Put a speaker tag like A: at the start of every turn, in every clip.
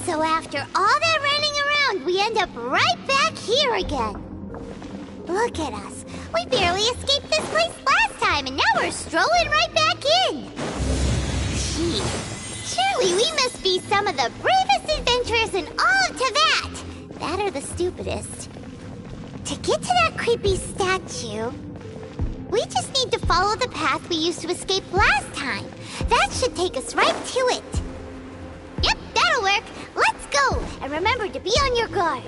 A: So after all that running around, we end up right back here again. Look at us. We barely escaped this place last time, and now we're strolling right back in. Gee, surely we must be some of the bravest adventurers in all of Teyvat. That or the stupidest. To get to that creepy statue, we just need to follow the path we used to escape last time. That should take us right to it. Yep, that'll work. Let's go, and remember to be on your guard.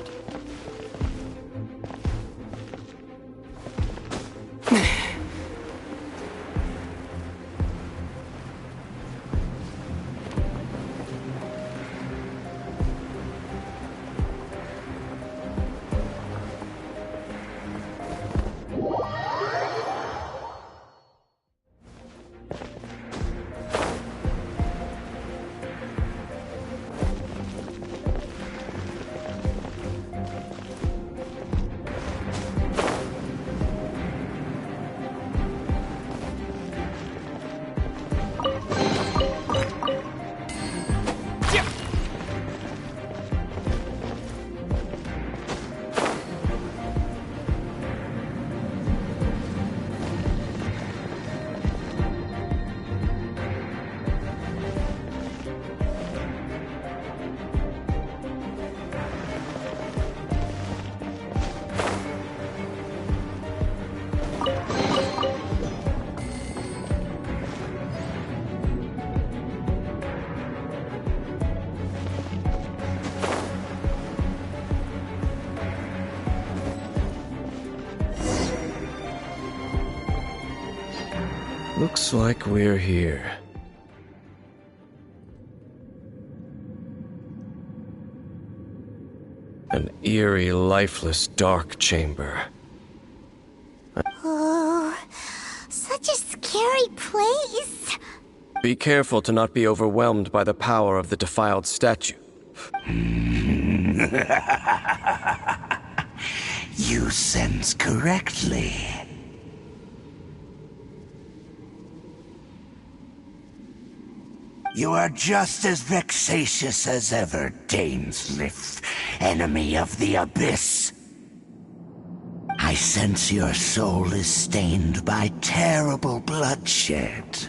B: Looks like we're here. An eerie, lifeless, dark chamber.
A: Oh, such a scary place.
B: Be careful to not be overwhelmed by the power of the defiled statue.
C: You sense correctly. You are just as vexatious as ever, Dainsleif, enemy of the Abyss. I sense your soul is stained by terrible bloodshed,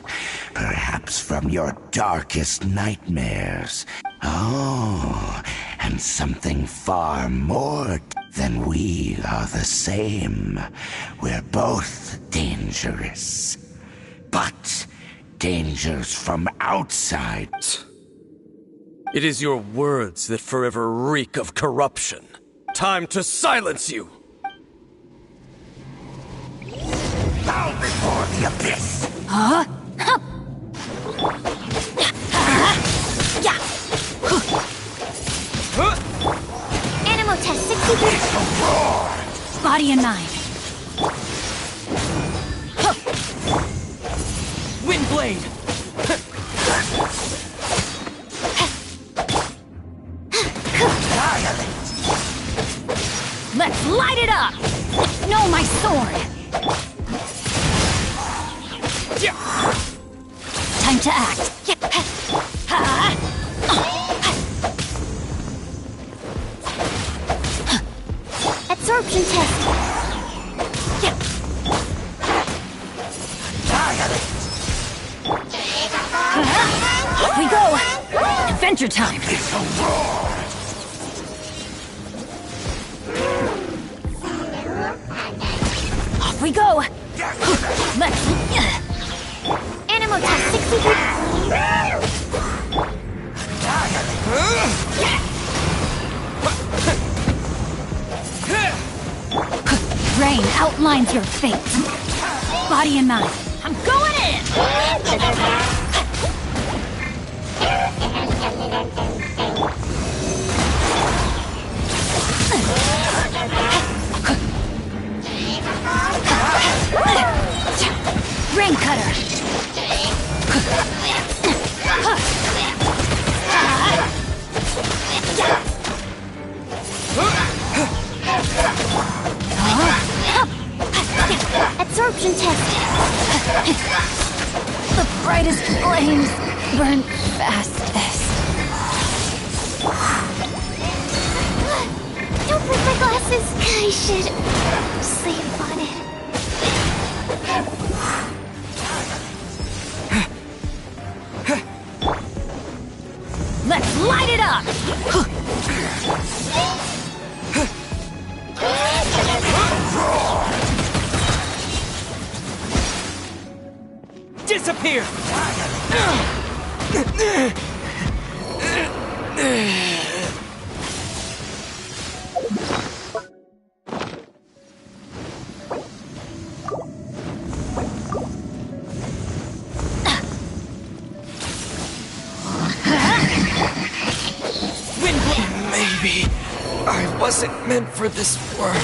C: perhaps from your darkest nightmares. Oh, and something far more than we are the same. We're both dangerous, but dangers from outside.
B: It is your words that forever reek of corruption. Time to silence you!
C: Bow before the Abyss!
D: Huh? Yeah.
A: Animal test 63.
D: Body and mind.
B: Windblade!
D: Let's light it up! No, my sword! Time to act.
A: Absorption test.
D: Off we go! Adventure time! Off we go! Let's...
A: Animal test 63.
D: Rain outlines your fate. Body and mind. I'm going in! Rain cutter.
A: Absorption test.
D: The brightest flames burn fastest.
A: should sleep on it.
D: Let's light it up!
B: Disappear! Maybe I wasn't meant for this world.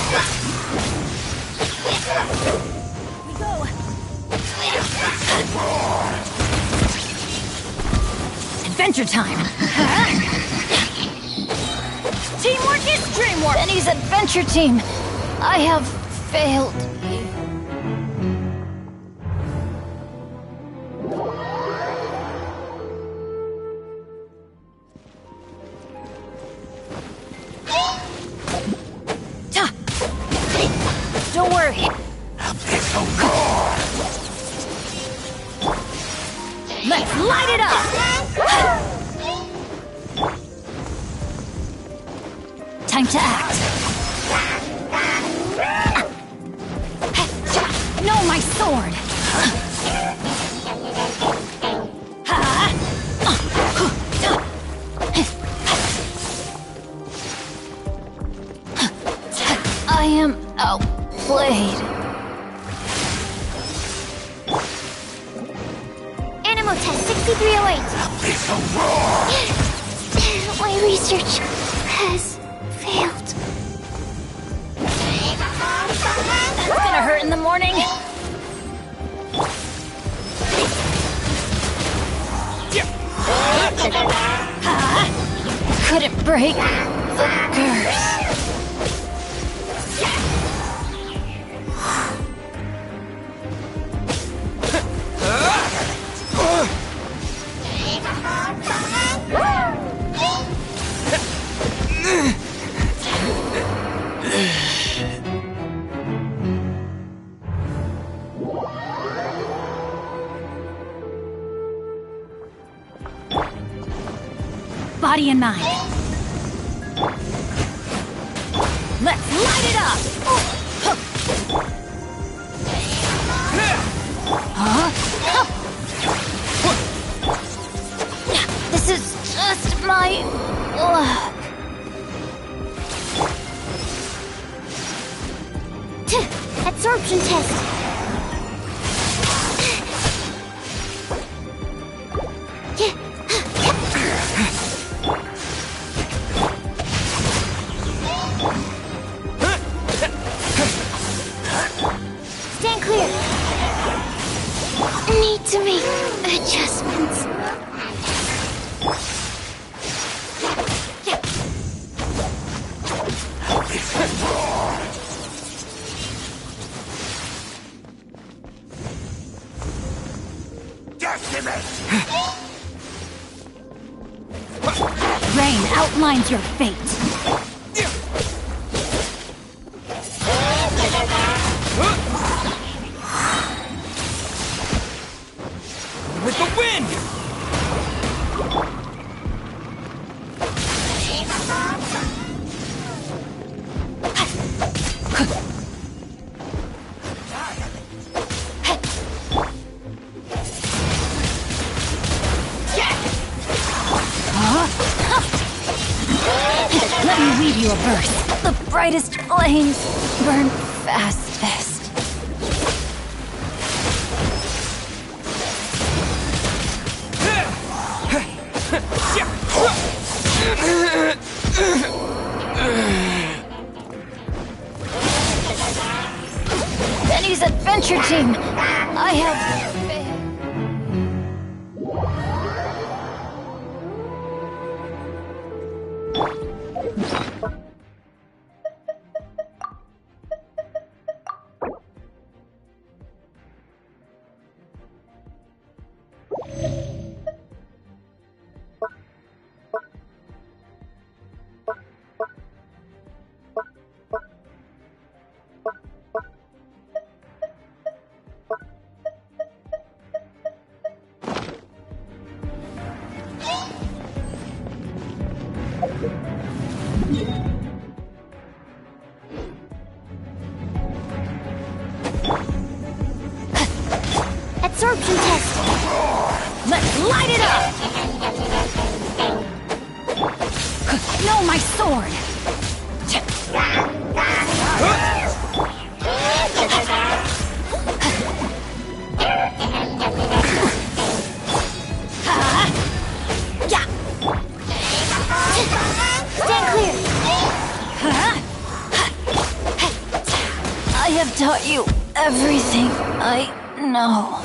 D: Adventure time! Teamwork is dreamwork! Benny's adventure team! I have failed you. Don't worry. Let's light it up! Time to act. No, my sword! I am outplayed.
A: Animal test 6308. My research has failed.
D: That's gonna hurt in the morning. Couldn't break the curse. Body and mind. Let's light it up! This is just my luck.
A: Absorption test. Stand clear. Need to make adjustments.
D: Rain outlines your fate.
B: With the wind!
D: Let me weave you a verse. The brightest flames burn fastest. Benny's adventure team! I have failed. know my sword!
A: Stand clear!
D: I have taught you everything I know.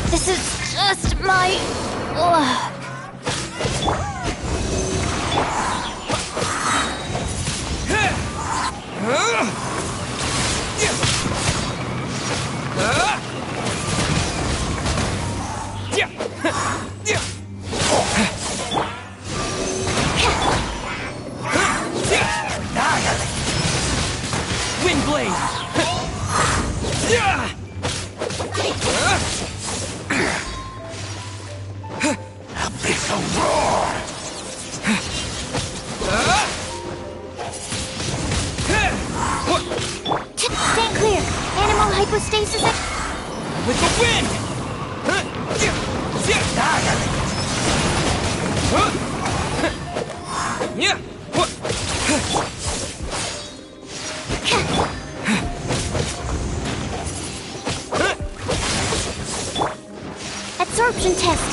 D: This is just my luck.
B: Windblade!
C: Abyssal roar!
A: Stand clear! Animal hypostasis...
B: With the wind!
A: Absorption test!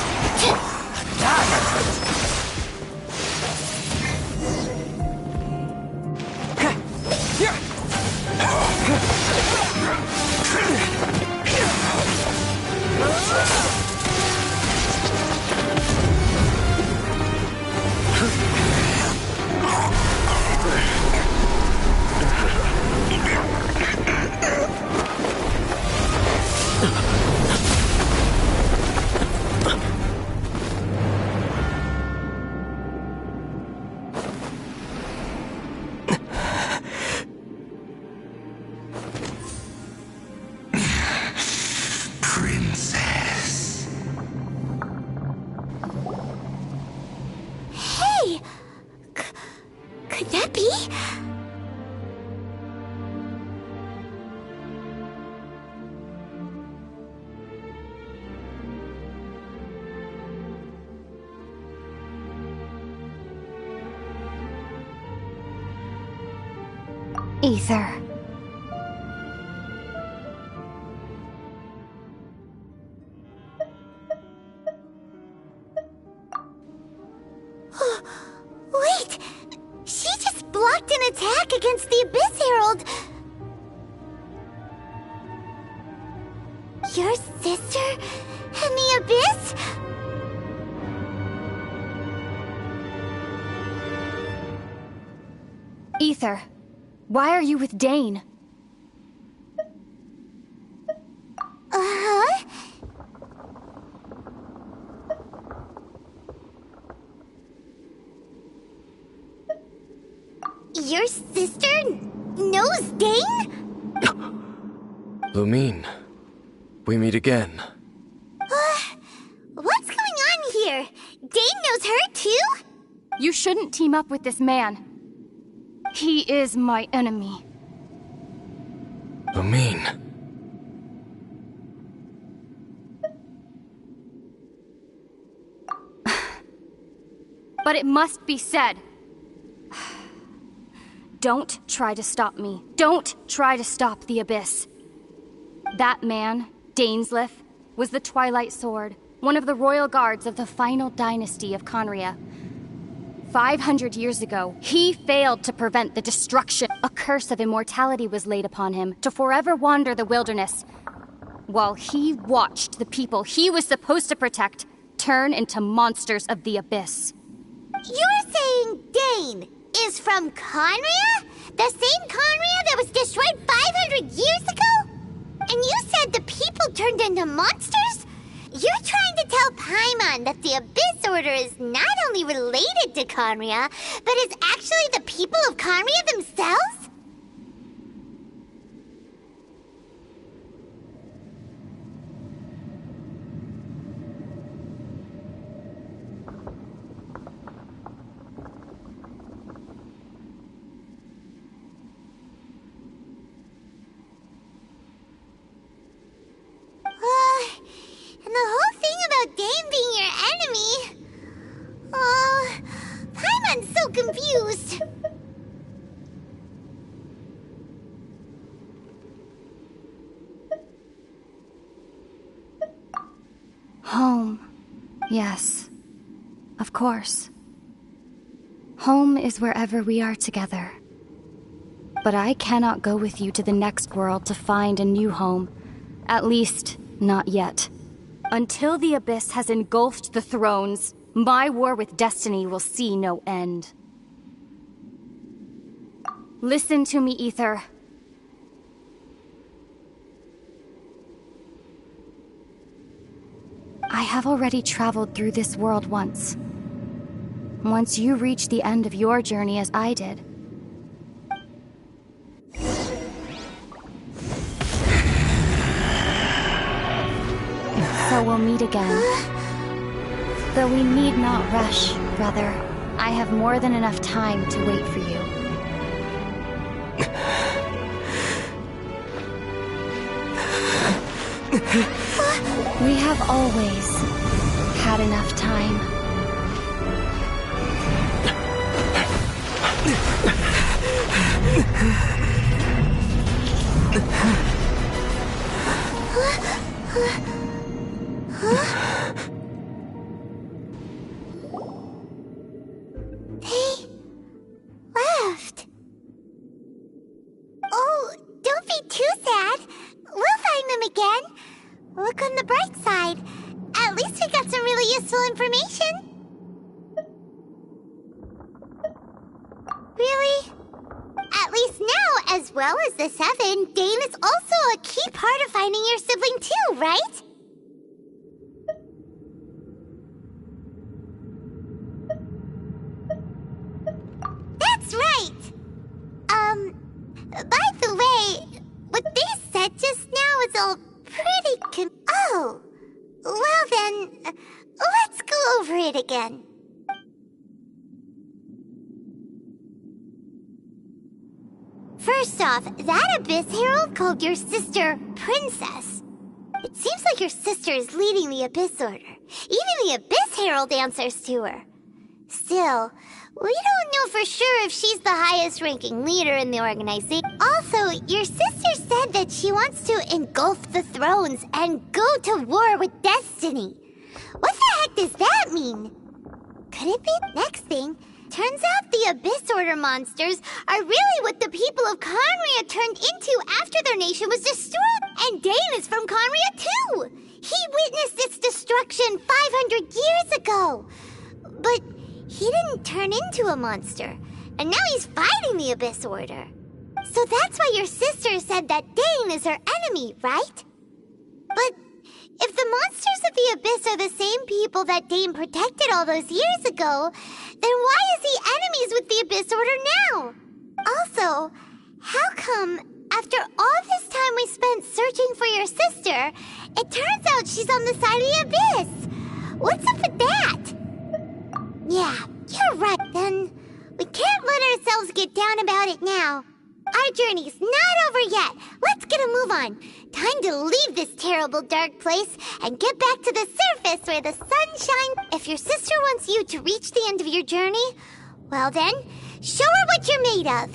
C: Princess.
A: Hey! Could that be? Ether. Wait! She just blocked an attack against the Abyss Herald! Your sister and the Abyss?
D: Ether, why are you with Dane?
A: Uh-huh. Your sister knows Dane?
B: Lumine, we meet again.
A: What's going on here? Dane knows her too?
D: You shouldn't team up with this man. He is my enemy.
B: Lumine.
D: But it must be said. Don't try to stop me. Don't try to stop the Abyss. That man, Dainsleif, was the Twilight Sword, one of the royal guards of the final dynasty of Conria. 500 years ago, he failed to prevent the destruction. A curse of immortality was laid upon him to forever wander the wilderness, while he watched the people he was supposed to protect turn into monsters of the Abyss.
A: You're saying Dane is from Conria? The same Conria that was destroyed 500 years ago? And you said the people turned into monsters? You're trying to tell Paimon that the Abyss Order is not only related to Conria, but is actually the people of Conria themselves? confused.
D: Home. Yes. Of course. Home is wherever we are together. But I cannot go with you to the next world to find a new home. At least, not yet. Until the Abyss has engulfed the thrones, my war with destiny will see no end. Listen to me, Ether. I have already traveled through this world once. Once you reach the end of your journey as I did. So we'll meet again. Though we need not rush, brother. I have more than enough time to wait for you. We have always had enough time.
A: They left. Oh, don't be too sad. We'll find them again. Look on the bright side. At least we got some really useful information. Really? At least now, as well as the Seven, Dane is also a key part of finding your sibling too, right? That's right! By the way, what they said just now is all pretty oh! Well then, let's go over it again. First off, that Abyss Herald called your sister Princess. It seems like your sister is leading the Abyss Order. Even the Abyss Herald answers to her. Still, we don't know for sure if she's the highest-ranking leader in the organization. Also, your sister said that she wants to engulf the thrones and go to war with destiny. What the heck does that mean? Could it be? Next thing, turns out the Abyss Order monsters are really what the people of Conria turned into after their nation was destroyed. And Dane is from Conria too! He witnessed its destruction 500 years ago. But he didn't turn into a monster, and now he's fighting the Abyss Order. So that's why your sister said that Dane is her enemy, right? But if the monsters of the Abyss are the same people that Dane protected all those years ago, then why is he enemies with the Abyss Order now? Also, how come, after all this time we spent searching for your sister, it turns out she's on the side of the Abyss? What's up with that? Yeah, you're right. Then we can't let ourselves get down about it now. Our journey's not over yet. Let's get a move on. Time to leave this terrible dark place and get back to the surface where the sun shines. If your sister wants you to reach the end of your journey, well then, show her what you're made of.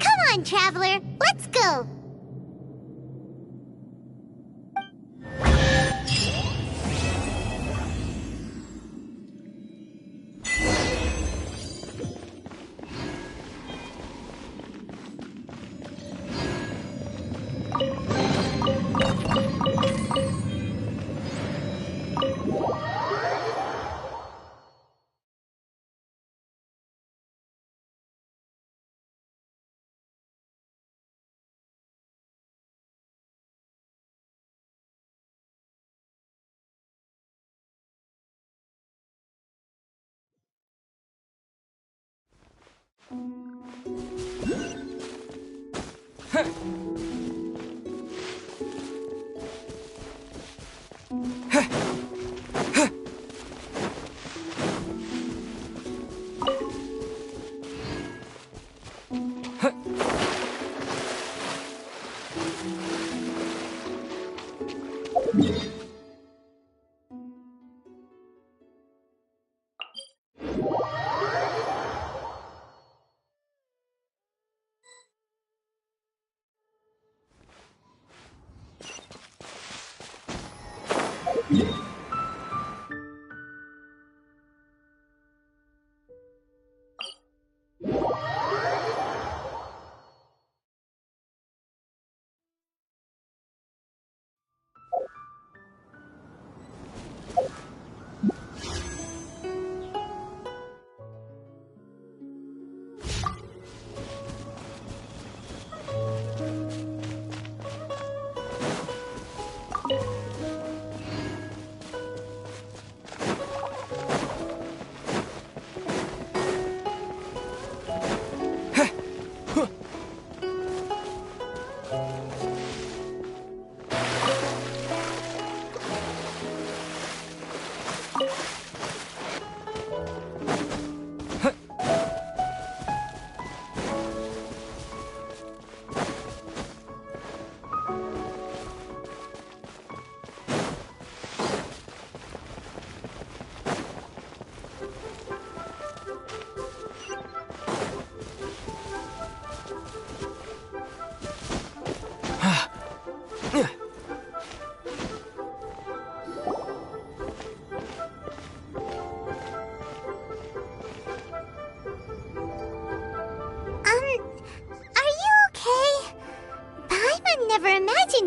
A: Come on, traveler. Let's go.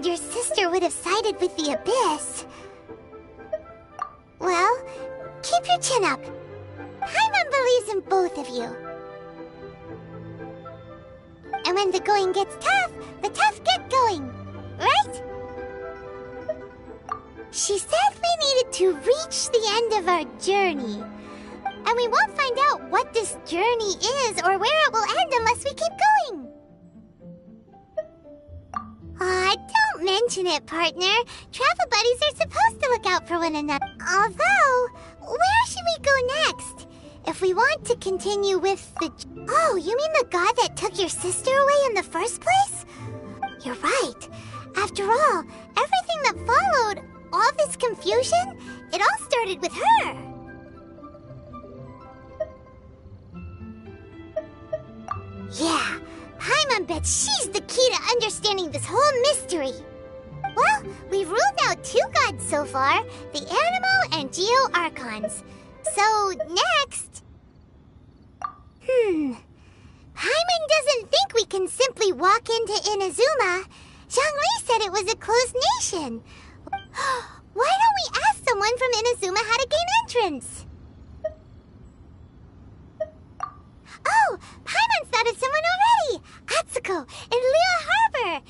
A: Your sister would have sided with the Abyss. Well, keep your chin up. Paimon believes in both of you. And when the going gets tough, the tough get going, right? She said we needed to reach the end of our journey. And we won't find out what this journey is or where it will end unless we keep going. Don't mention it, partner. Travel buddies are supposed to look out for one another. Although, where should we go next? If we want to continue with the... Oh, you mean the god that took your sister away in the first place? You're right. After all, everything that followed, all this confusion, it all started with her. Yeah. Paimon bets she's the key to understanding this whole mystery. Well, we've ruled out two gods so far, the Animo and Geo Archons. So, next... Paimon doesn't think we can simply walk into Inazuma. Zhongli said it was a closed nation. Why don't we ask someone from Inazuma how to gain entrance? Oh, Paimon's thought of someone already! Atsuko in Liyue Harbor!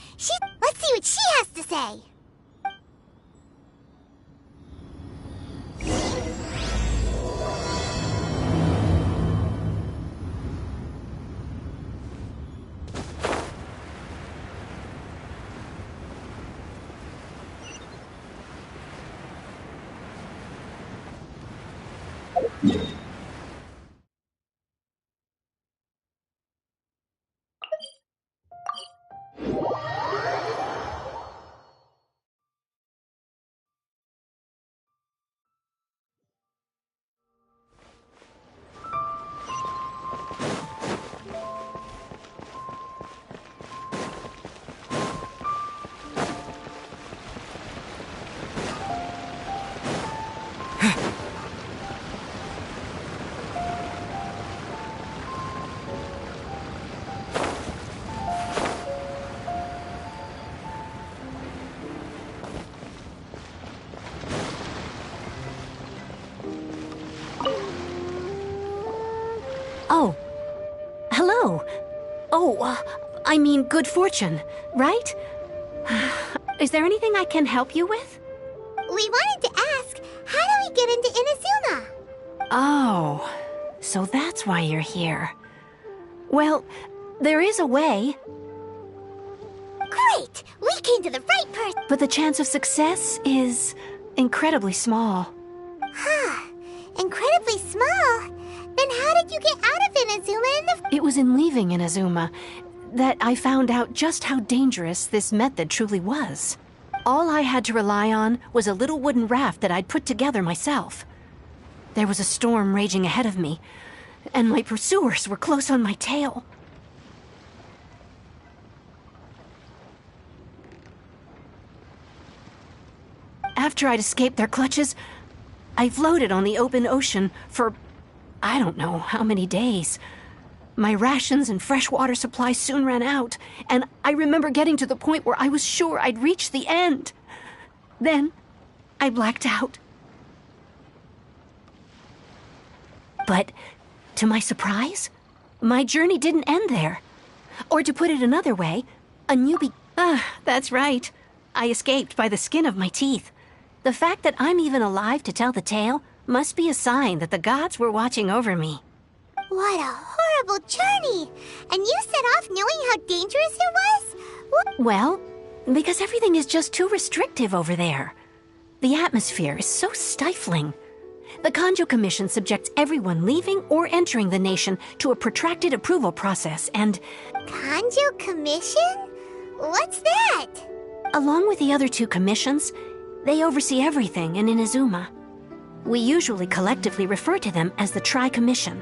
A: Let's see what she has to say!
E: Oh. Hello. Oh, I mean good fortune, right? Is there anything I can help you with?
A: We wanted to ask, how do we get into Inazuma?
E: Oh, so that's why you're here. Well, there is a way.
A: Great! We came to the right person!
E: But the chance of success is incredibly small.
A: Huh. Incredibly small? Then how did you get out of Inazuma in the...
E: It was in leaving Inazuma that I found out just how dangerous this method truly was. All I had to rely on was a little wooden raft that I'd put together myself. There was a storm raging ahead of me, and my pursuers were close on my tail. After I'd escaped their clutches, I floated on the open ocean for I don't know how many days. My rations and fresh water supply soon ran out, and I remember getting to the point where I was sure I'd reached the end. Then, I blacked out. But, to my surprise, my journey didn't end there. Or to put it another way, a newbie... that's right. I escaped by the skin of my teeth. The fact that I'm even alive to tell the tale must be a sign that the gods were watching over me.
A: What a horrible journey! And you set off knowing how dangerous it was?
E: Well, because everything is just too restrictive over there. The atmosphere is so stifling. The Kanjo Commission subjects everyone leaving or entering the nation to a protracted approval process, and...
A: Kanjo Commission? What's that?
E: Along with the other two commissions, they oversee everything in Inazuma. We usually collectively refer to them as the Tri-Commission.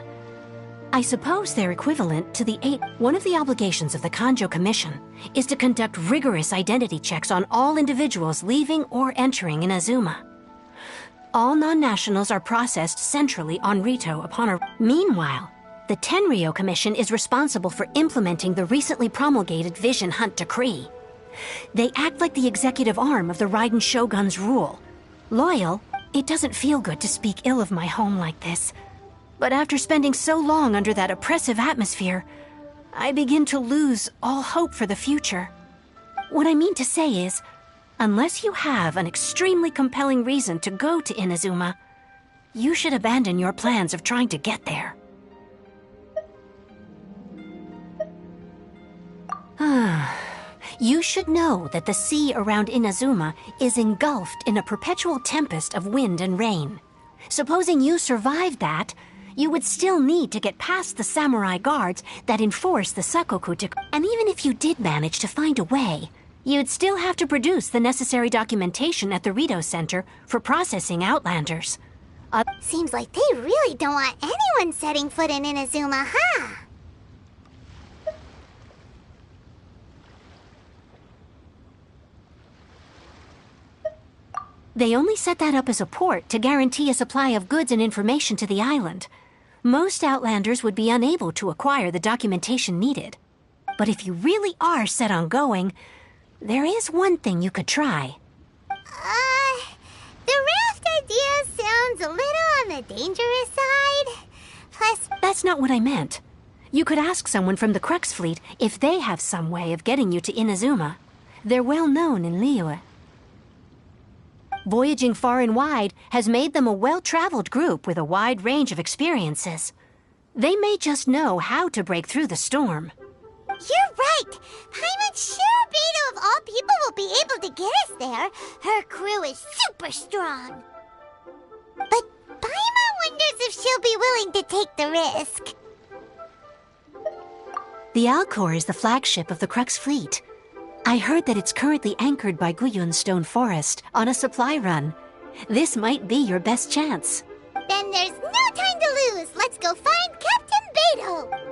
E: I suppose they're equivalent to the 8. One of the obligations of the Kanjo Commission is to conduct rigorous identity checks on all individuals leaving or entering Inazuma. All non-nationals are processed centrally on Rito upon a... Meanwhile, the Tenryo Commission is responsible for implementing the recently promulgated Vision Hunt Decree. They act like the executive arm of the Raiden Shogun's rule. Loyal, it doesn't feel good to speak ill of my home like this. But after spending so long under that oppressive atmosphere, I begin to lose all hope for the future. What I mean to say is, unless you have an extremely compelling reason to go to Inazuma, you should abandon your plans of trying to get there. You should know that the sea around Inazuma is engulfed in a perpetual tempest of wind and rain. Supposing you survived that, you would still need to get past the samurai guards that enforce the Sakoku Decree. And even if you did manage to find a way, you'd still have to produce the necessary documentation at the Rito Center for processing Outlanders.
A: Seems like they really don't want anyone setting foot in Inazuma, huh?
E: They only set that up as a port to guarantee a supply of goods and information to the island. Most Outlanders would be unable to acquire the documentation needed. But if you really are set on going, there is one thing you could try.
A: The raft idea sounds a little on the dangerous side. Plus...
E: That's not what I meant. You could ask someone from the Crux Fleet if they have some way of getting you to Inazuma. They're well known in Liyue. Voyaging far and wide has made them a well-traveled group with a wide range of experiences. They may just know how to break through the storm.
A: You're right! Paimon Shirobito of all people will be able to get us there. Her crew is super strong. But Paimon wonders if she'll be willing to take the risk.
E: The Alcor is the flagship of the Crux Fleet. I heard that it's currently anchored by Guyun Stone Forest on a supply run. This might be your best chance.
A: Then there's no time to lose. Let's go find Captain Beto.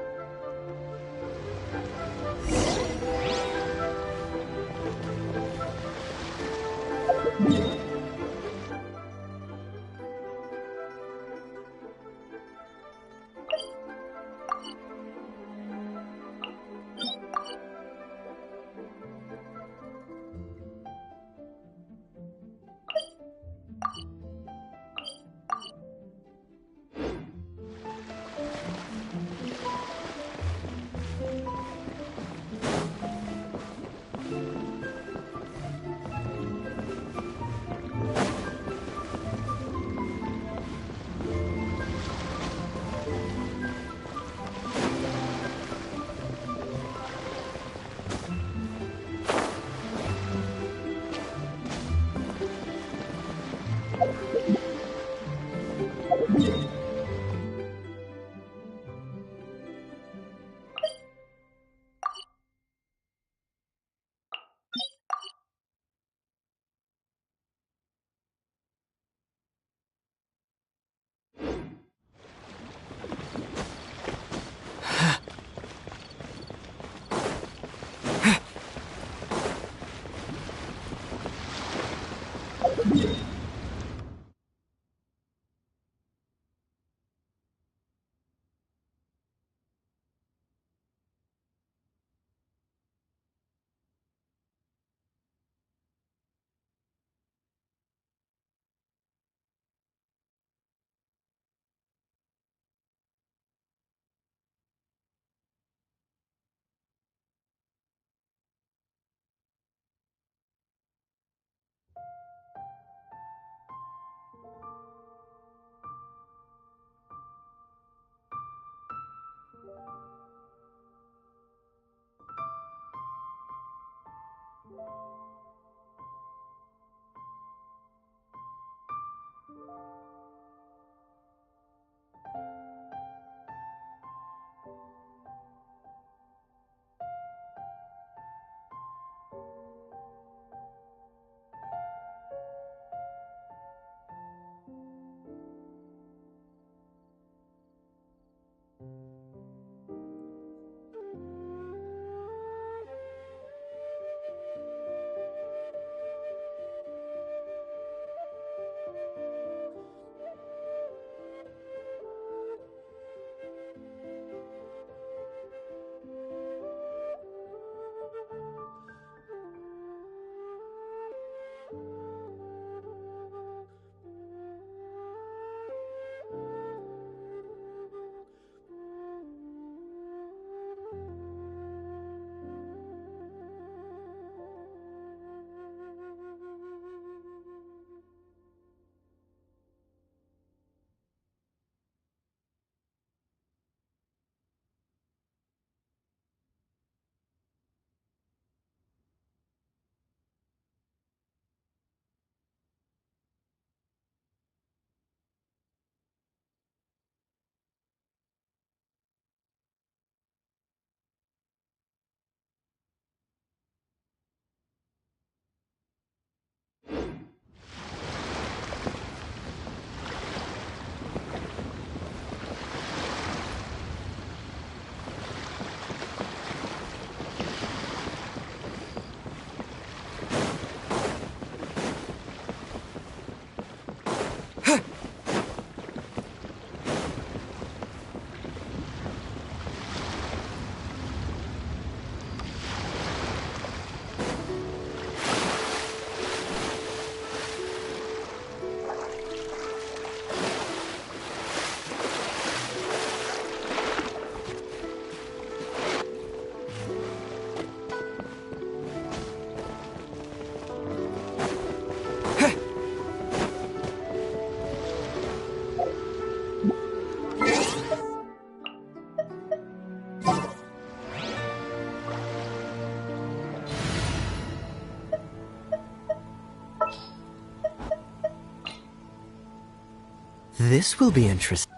F: This will be interesting.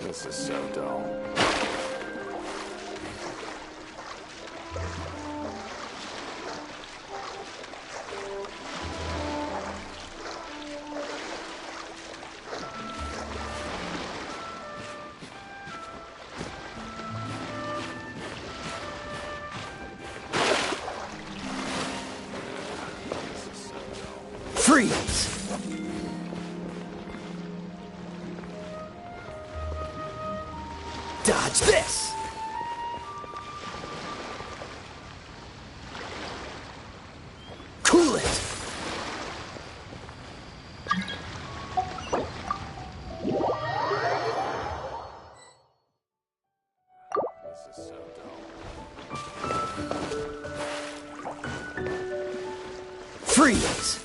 B: This is so dull.
F: Freeze! Dodge this! Cool it!
B: This is so dull.
F: Freeze!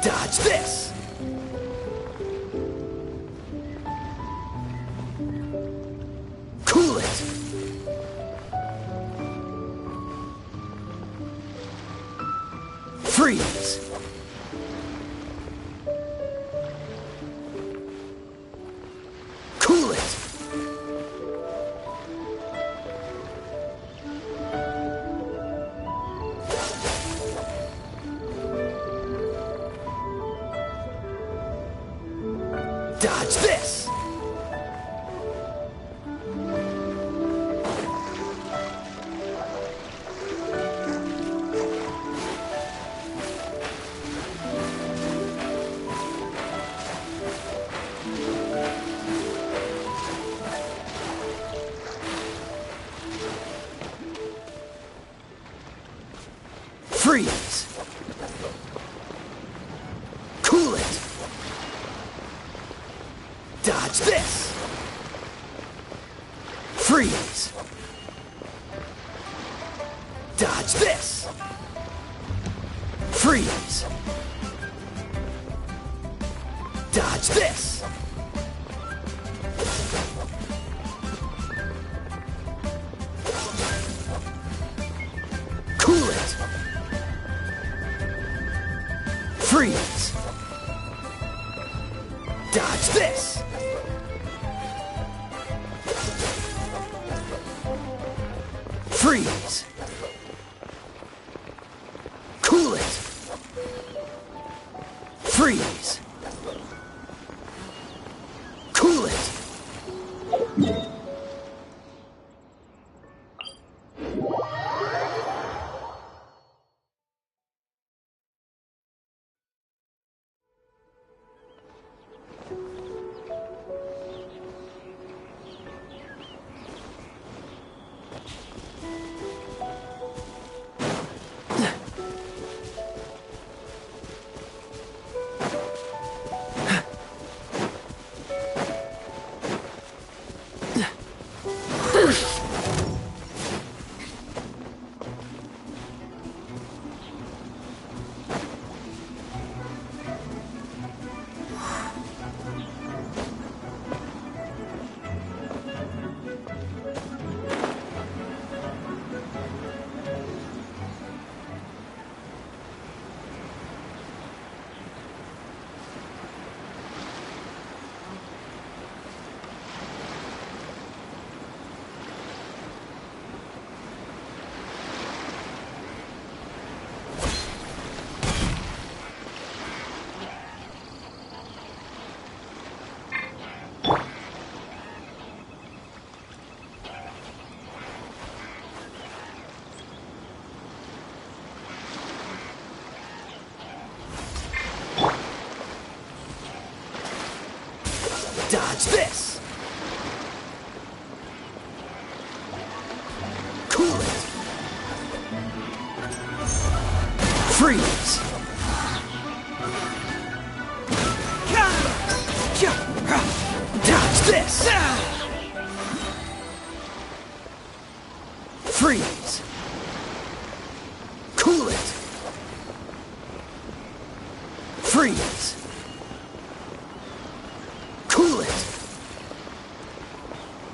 F: Dodge this! Cool it! Freeze! Cool it! Dodge this! Freeze! Cool it! Dodge this! Freeze! Dodge this! Freeze! Dodge this! Cool it! Freeze! Dodge this! Freeze! Cool it! Freeze! Cool it! Dodge this! Cool it! Freeze! Dodge this! Freeze! Cool it! Freeze! Cool it!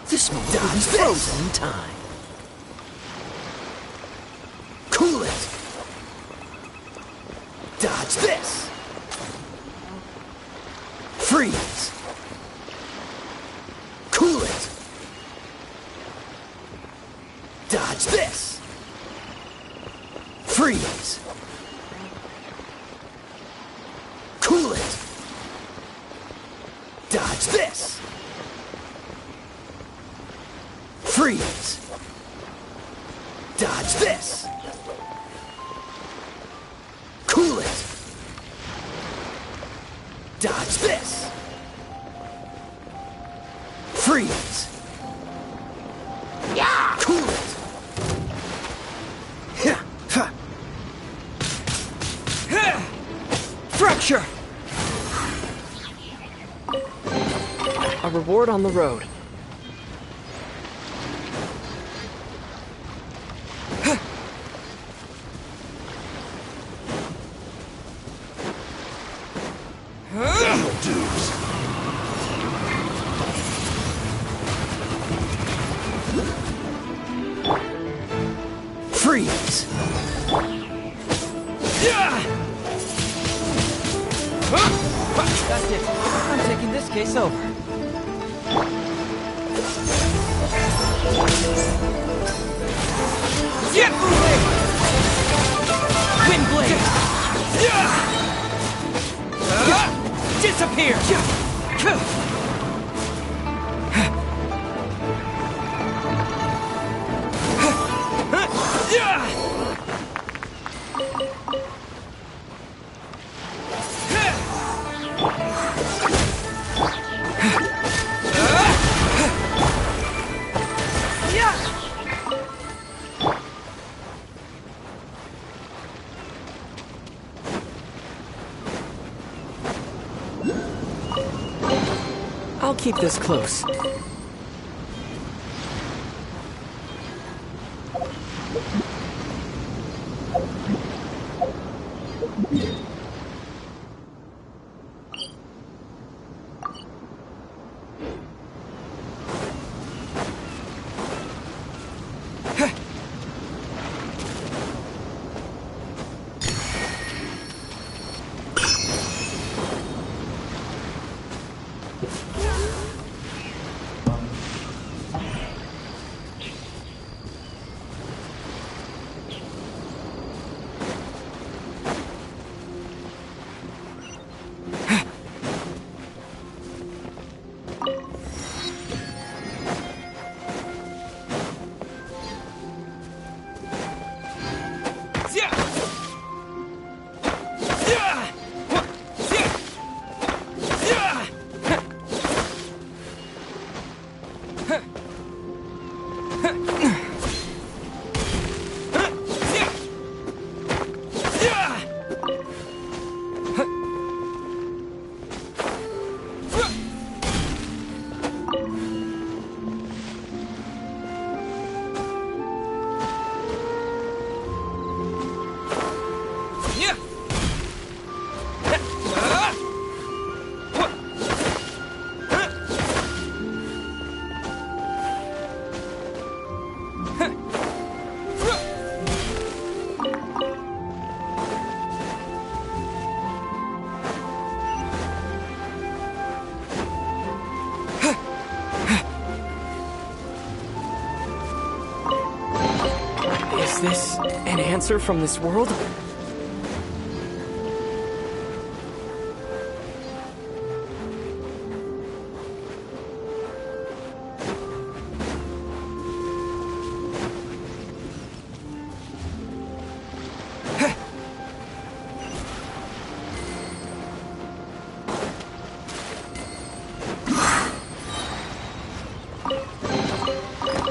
F: This moment will be frozen in time.
C: Cool it! Dodge this! Freeze! Cool it! Dodge this! Freeze! Cool it! Dodge this! Freeze! Dodge this! Cool it! Dodge this! Freeze! Yeah! Cool it!
F: Fracture! A reward on the road.
C: Freeze!
F: That's it. I'm taking this case over.
C: Wind blade! Disappear!
F: I'll keep this close. Is this an answer from this world?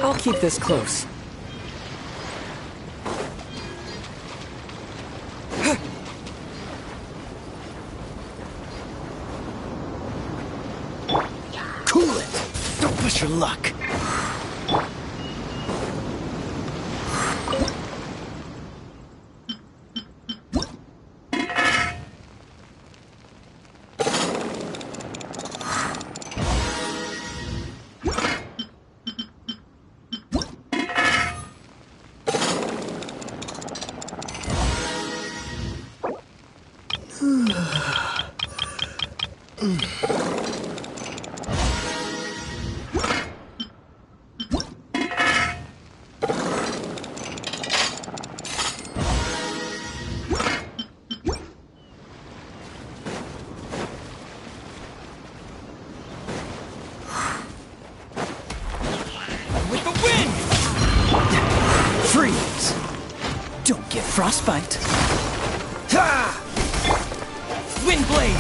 F: I'll keep this close.
C: Cool it! Don't push your luck. Freeze! Don't get frostbite. Ha! Wind blade!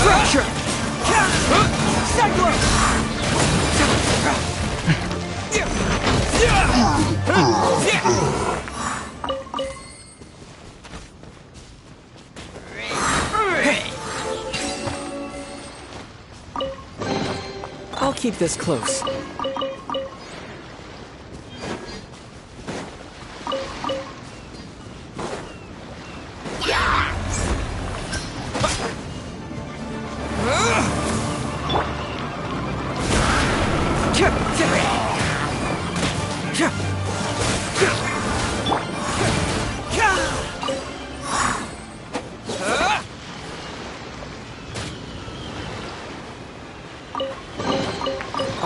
C: Fracture!
F: I'll keep this close.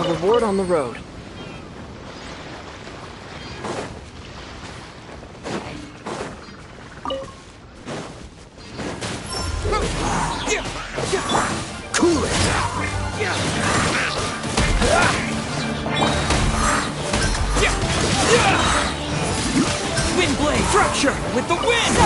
F: reward on the road.
C: Cool it!
F: Wind blade!
C: Fracture!
F: With the wind!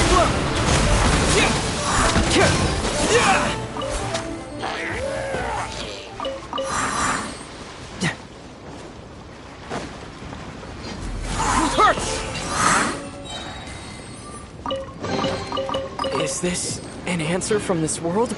F: Is this an answer from this world?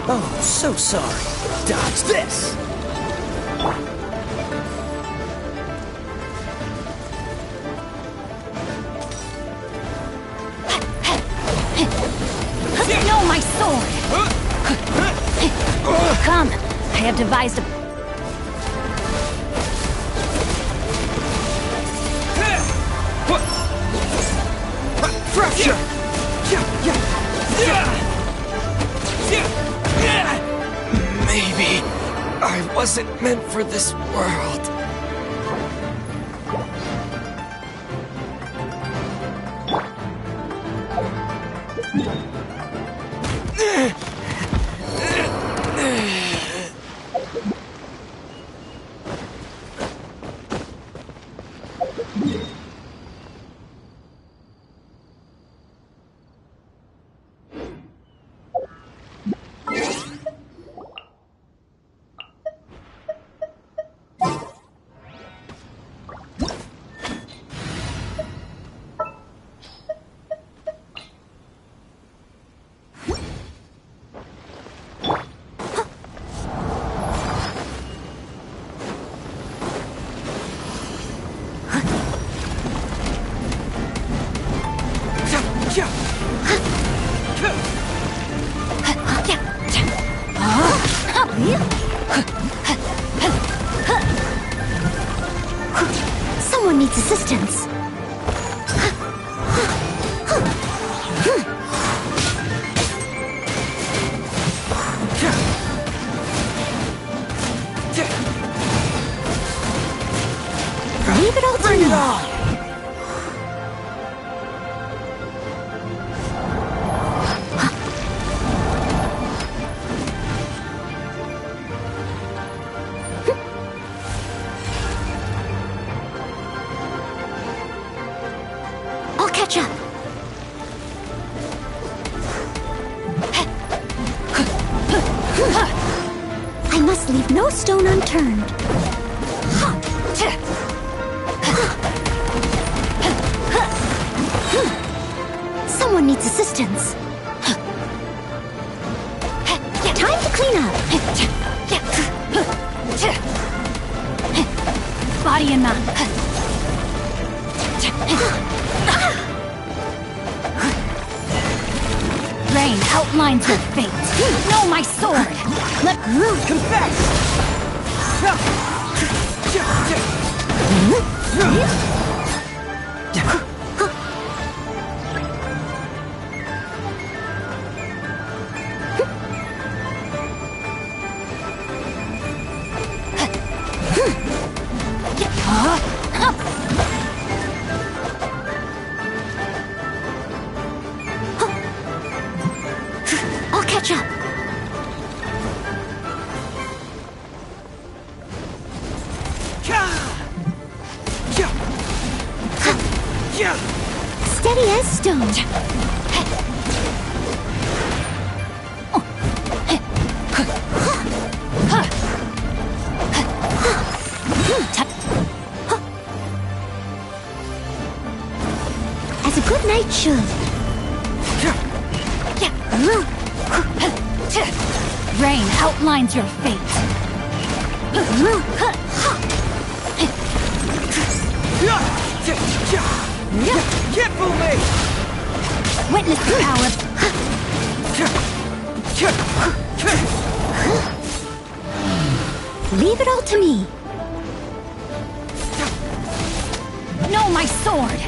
C: Oh, so sorry. Dodge this!
D: No, my sword! Come, I have devised a...
C: Fracture! Maybe I wasn't meant for this world.
A: Someone needs assistance. Leave it all to me. I'll catch up. I must leave no stone unturned. Someone needs assistance. Time to clean up.
D: Body and mind. Rain outlines your fate. No, my sword! Let
C: Confess!
A: I'll catch up. Steady as stone. As a good knight should.
D: Rain outlines your fate.
C: Can't fool me!
A: Witness the power. Leave it all to me.
D: No, my sword!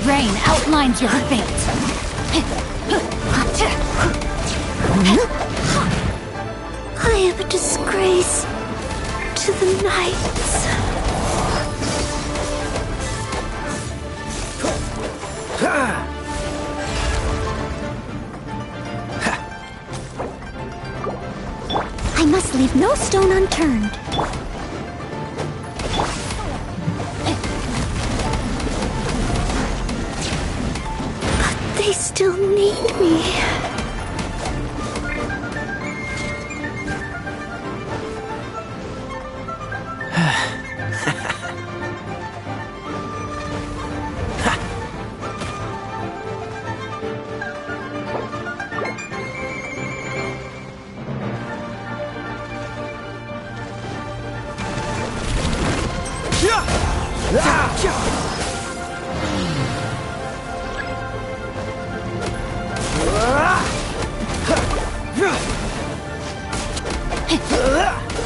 A: Rain outlines your fate. I am a disgrace to the knights. I must leave no stone unturned. But they still need me.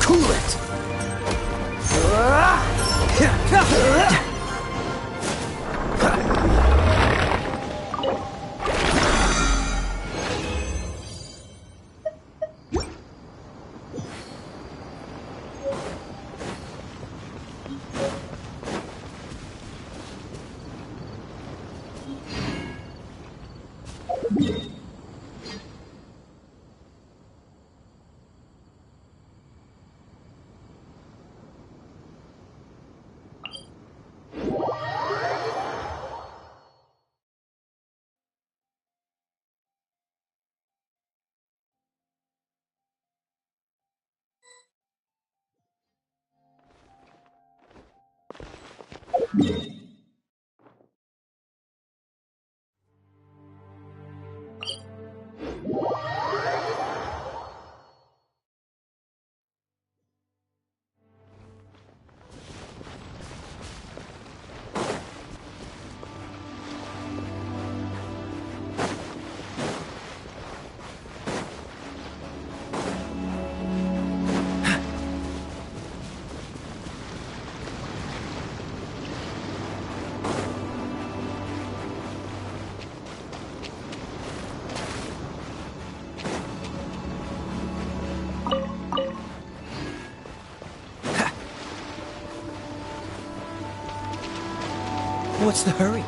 C: Cool it! What's the hurry?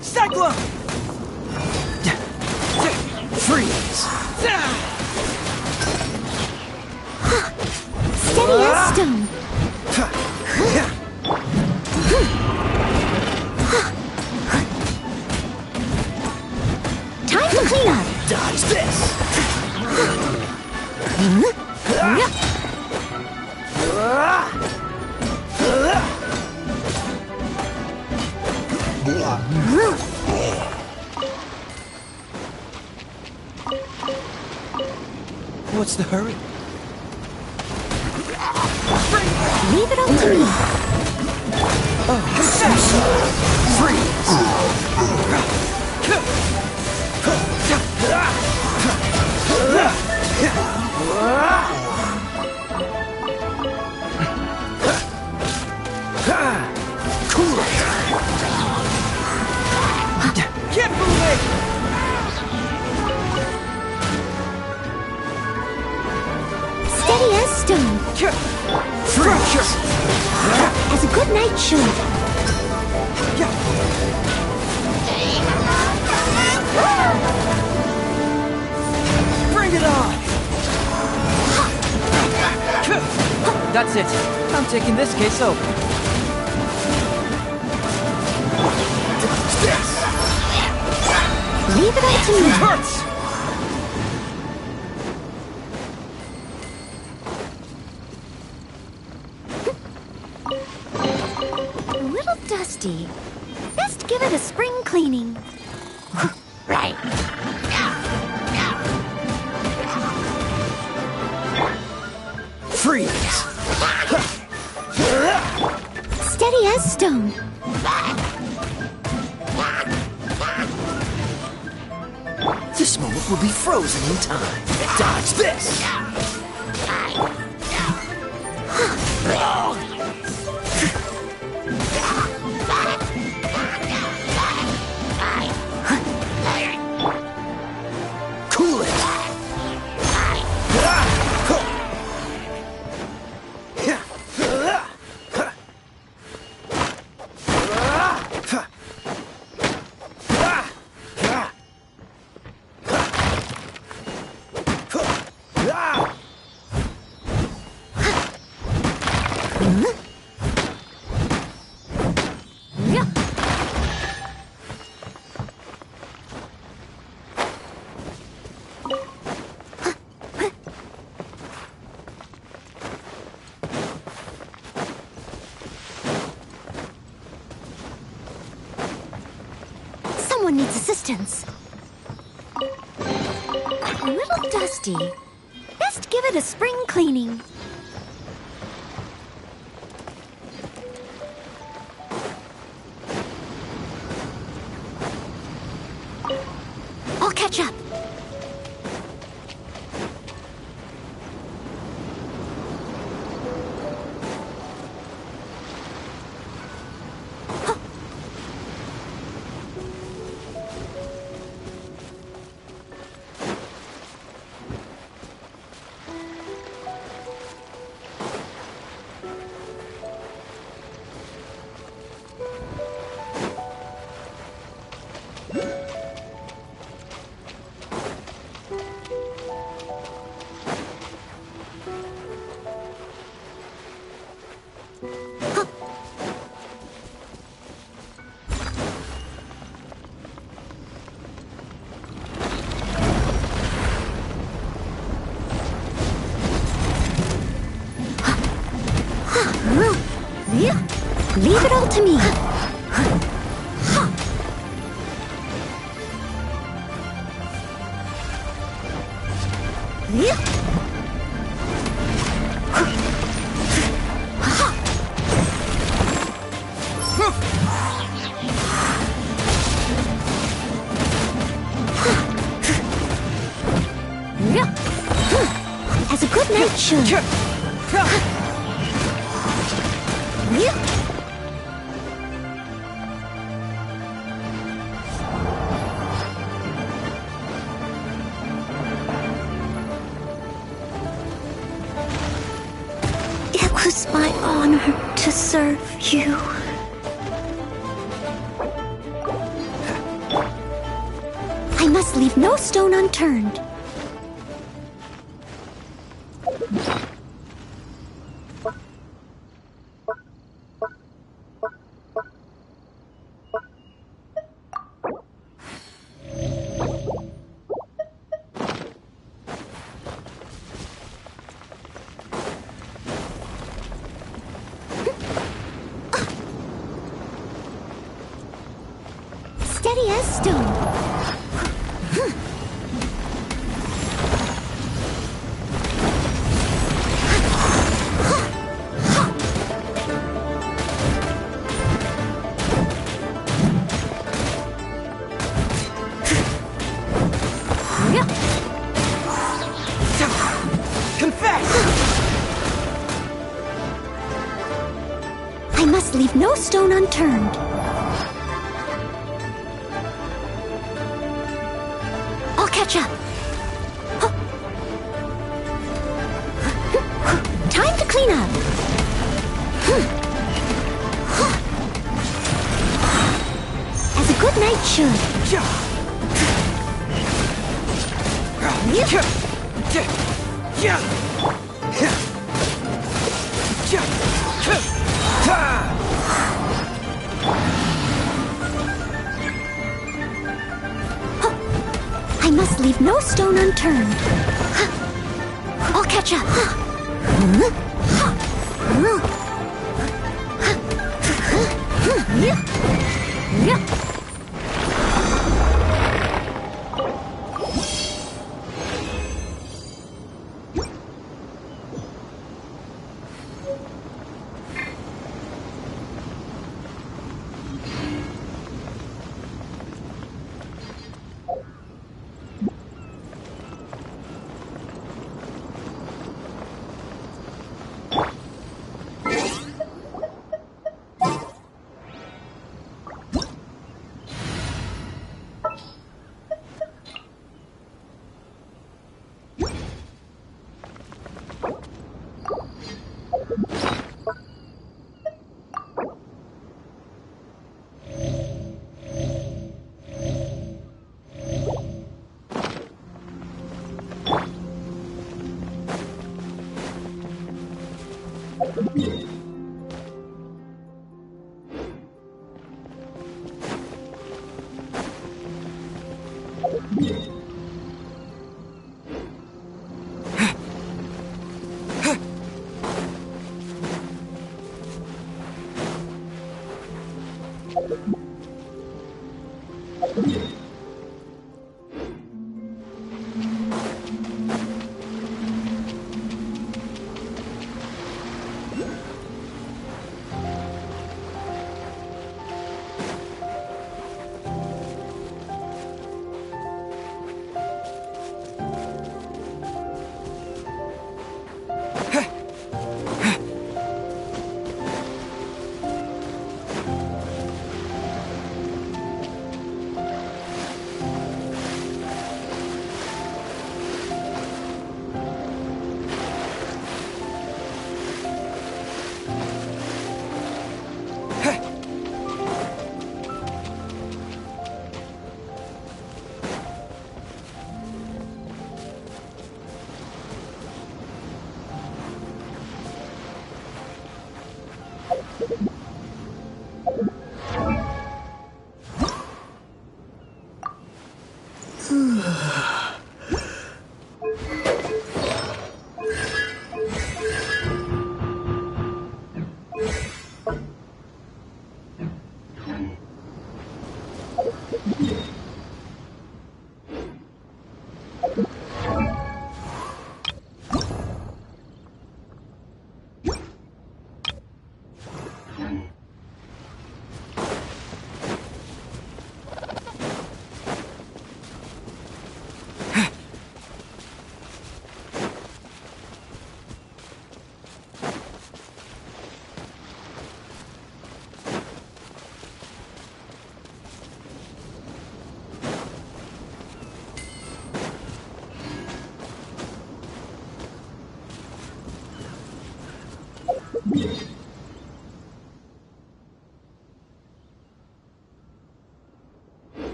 C: Cyclone! Freeze!
A: Steady as stone. Time to clean up.
C: Dodge this! What's the hurry?
A: Leave it all to me.
C: Oh, so sorry. Freeze! Cool it!
A: stone. As a good knight should.
C: Bring it on! That's it. I'm taking this case over.
A: Leave it up to me.
C: Hurts!
A: A little dusty. Best give it a spring cleaning. Right.
C: Freeze!
A: Steady as stone.
C: This moment will be frozen in time. Dodge this! Cool it!
A: Someone needs assistance. A little dusty. Best give it a spring cleaning. I'll catch up. Leave it all to me. As a good knight should. It was my honor to serve you. I must leave no stone unturned. Steady as stone. I must leave no stone unturned. I'll catch up. Night Shine. I must leave no stone unturned. I'll catch up.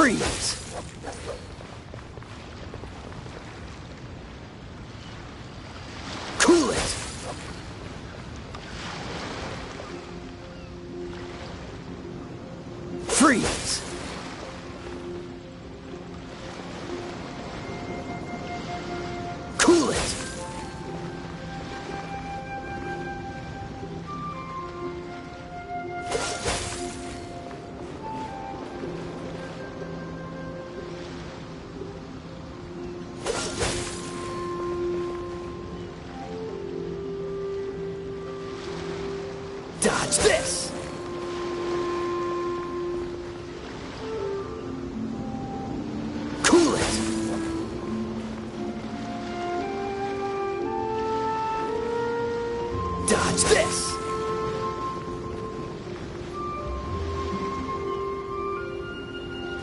C: Freeze! Freeze! Cool it! Dodge this! Cool it! Dodge this!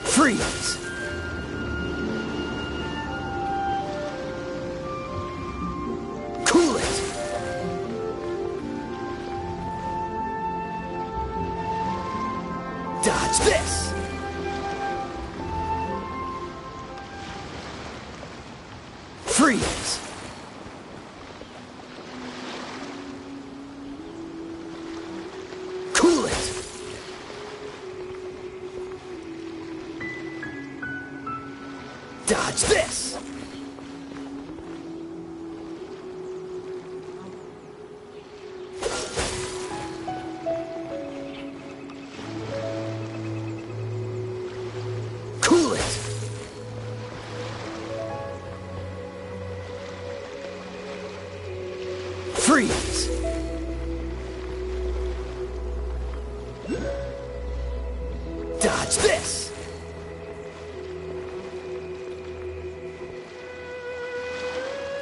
C: Freeze! Cool it! Dodge this! Freeze! Cool it! Dodge this! Cool it! Freeze! Dodge this!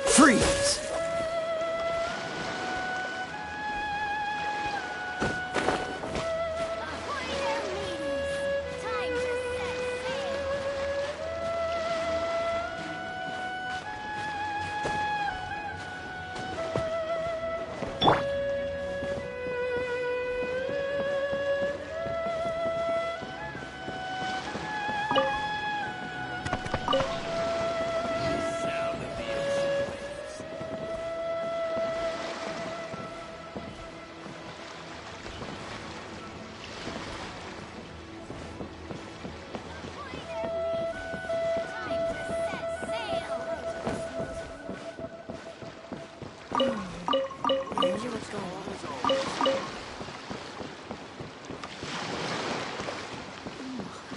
C: Freeze!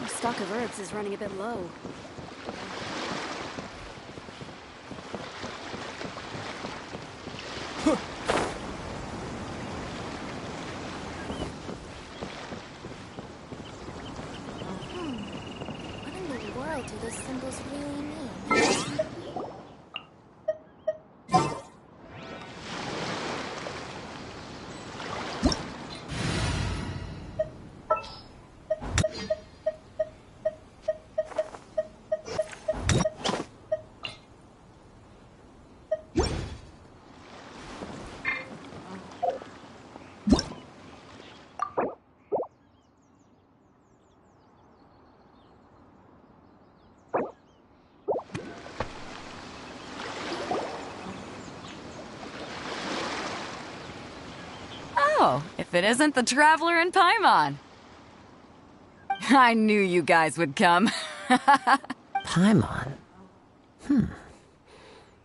D: My stock of herbs is running a bit low.
A: What in the world do those symbols really mean?
G: Oh, if it isn't the Traveler in Paimon. I knew you guys would come.
C: Paimon?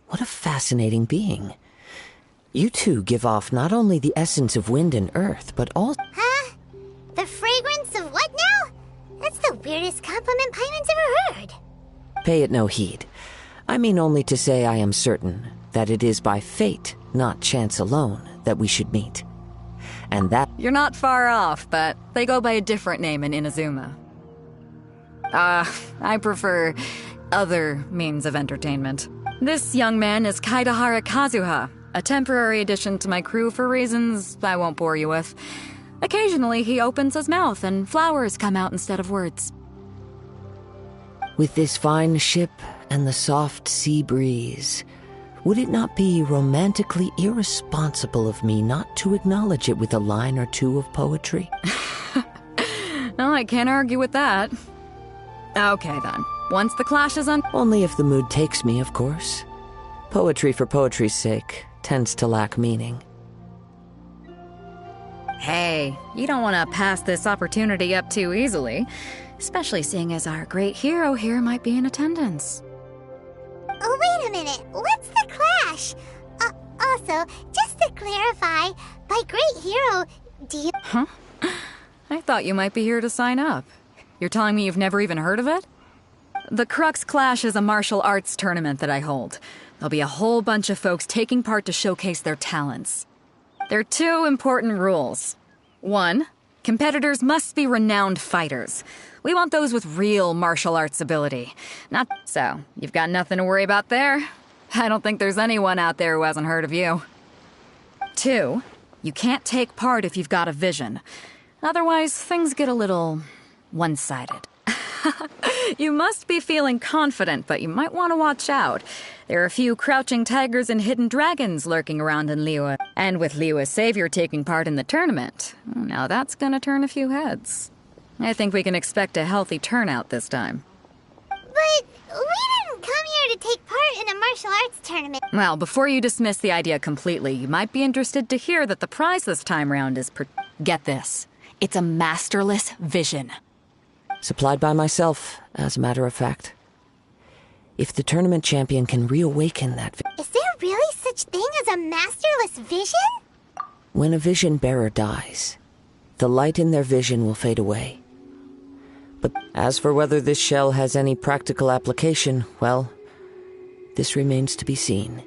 C: What a fascinating being. You two give off not only the essence of wind and earth, but also...
A: Huh? The fragrance of what now? That's the weirdest compliment Paimon's ever heard.
C: Pay it no heed. I mean only to say I am certain that it is by fate, not chance alone, that we should meet. And that...
G: You're not far off, but they go by a different name in Inazuma. I prefer other means of entertainment. This young man is Kaidahara Kazuha, a temporary addition to my crew for reasons I won't bore you with. Occasionally, he opens his mouth and flowers come out instead of words.
C: With this fine ship and the soft sea breeze, would it not be romantically irresponsible of me not to acknowledge it with a line or two of poetry?
G: No, I can't argue with that. Okay, then. Once the clash is on...
C: Only if the mood takes me, of course. Poetry for poetry's sake tends to lack meaning.
G: Hey, you don't want to pass this opportunity up too easily, especially seeing as our great hero here might be in attendance.
A: Oh, wait a minute. What's the clash? Also, just to clarify, by great hero, do you...
G: Huh? I thought you might be here to sign up. You're telling me you've never even heard of it? The Crux Clash is a martial arts tournament that I hold. There'll be a whole bunch of folks taking part to showcase their talents. There are two important rules. 1, competitors must be renowned fighters. We want those with real martial arts ability. Not so. You've got nothing to worry about there. I don't think there's anyone out there who hasn't heard of you. 2, you can't take part if you've got a vision. Otherwise, things get a little one-sided. You must be feeling confident, but you might want to watch out. There are a few crouching tigers and hidden dragons lurking around in Liyue. And with Liyue's savior taking part in the tournament, now that's gonna turn a few heads. I think we can expect a healthy turnout this time.
A: But we didn't come here to take part in a martial arts tournament.
G: Well, before you dismiss the idea completely, you might be interested to hear that the prize this time round is Get this. It's a masterless vision.
C: Supplied by myself, as a matter of fact. If the tournament champion can reawaken that
A: Is there really such thing as a masterless vision?
C: When a vision bearer dies, the light in their vision will fade away. But as for whether this shell has any practical application, well, this remains to be seen.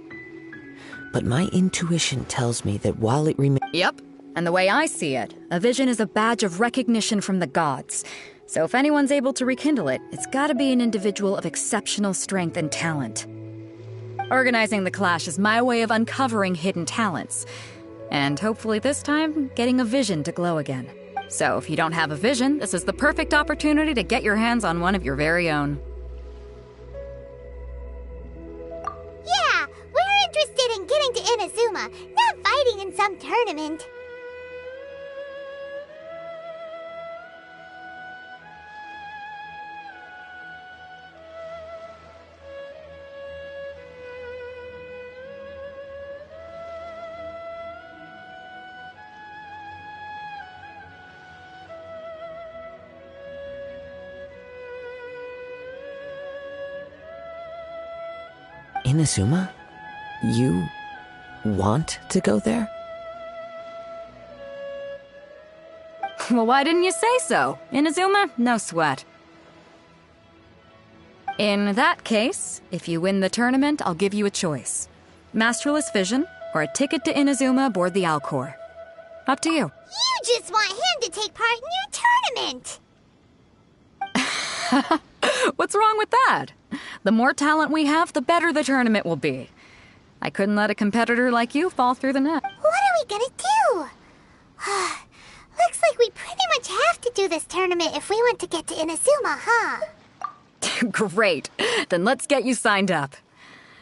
C: But my intuition tells me that while it remains...
G: Yep, and the way I see it, a vision is a badge of recognition from the gods. So if anyone's able to rekindle it, it's gotta be an individual of exceptional strength and talent. Organizing the clash is my way of uncovering hidden talents. And hopefully this time, getting a vision to glow again. So if you don't have a vision, this is the perfect opportunity to get your hands on one of your very own.
A: Yeah, we're interested in getting to Inazuma, not fighting in some tournament.
C: Inazuma? You want to go there?
G: Well, why didn't you say so? Inazuma? No sweat. In that case, if you win the tournament, I'll give you a choice. Masterless Vision, or a ticket to Inazuma aboard the Alcor. Up to you.
A: You just want him to take part in your tournament!
G: What's wrong with that? The more talent we have, the better the tournament will be. I couldn't let a competitor like you fall through the net.
A: What are we gonna do? Looks like we pretty much have to do this tournament if we want to get to Inazuma, huh?
G: Great. Then let's get you signed up.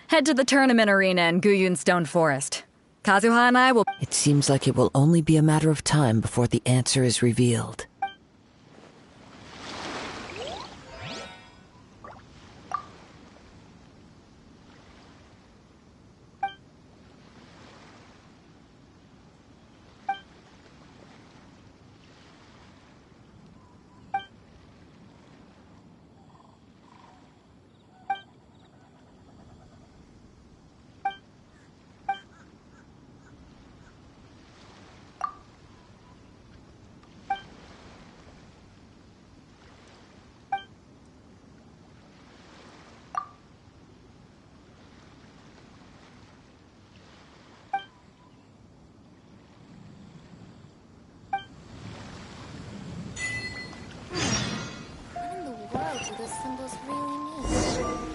G: Head to the tournament arena in Guyun Stone Forest. Kazuha and I will...
C: It seems like it will only be a matter of time before the answer is revealed.
A: What in the world do those symbols really mean?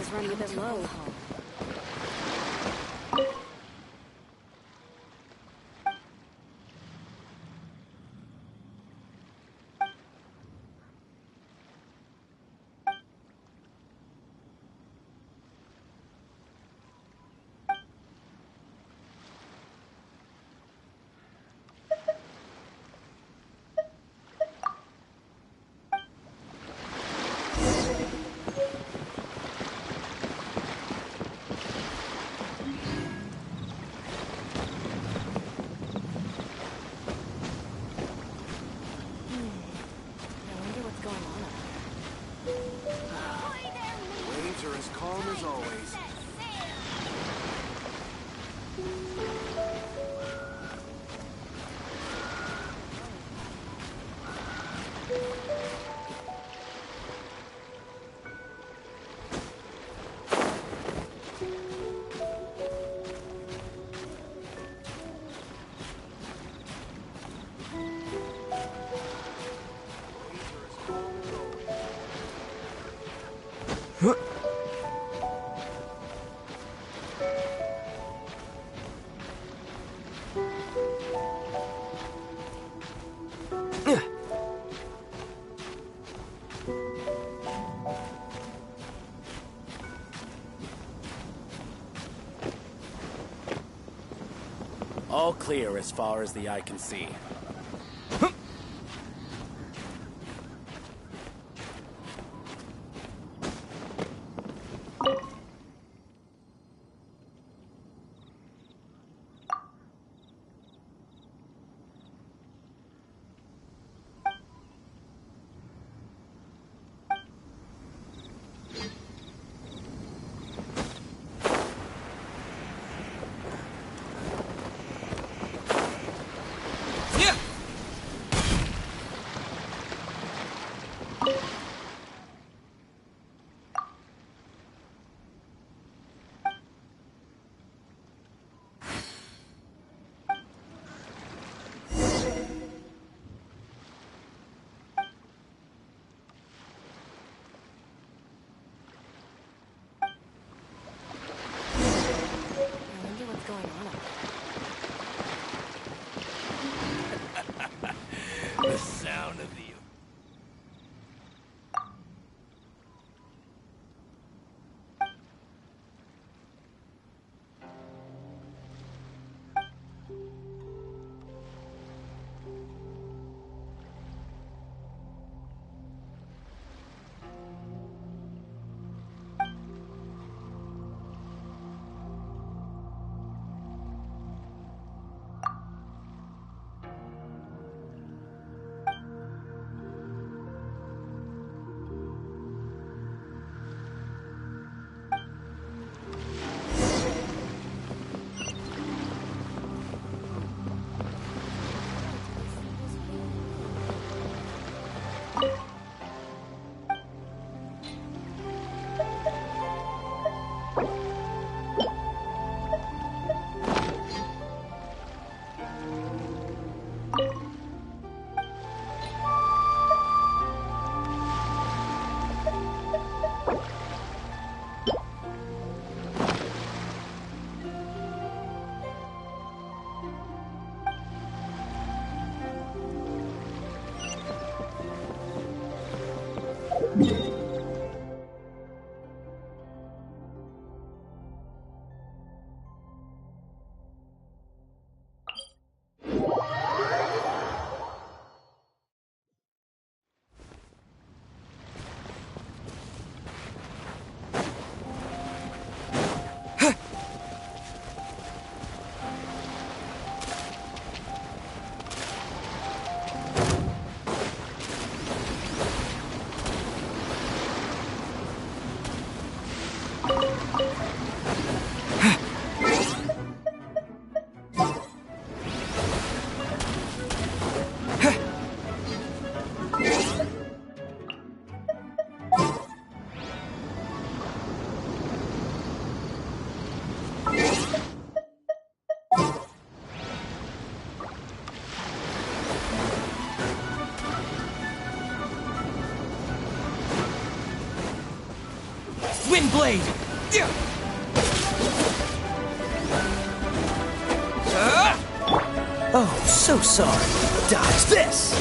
H: Power's running a bit low.
I: All clear as far as the eye can see. The sound of the...
F: Windblade!
H: Oh, so sorry. Dodge this!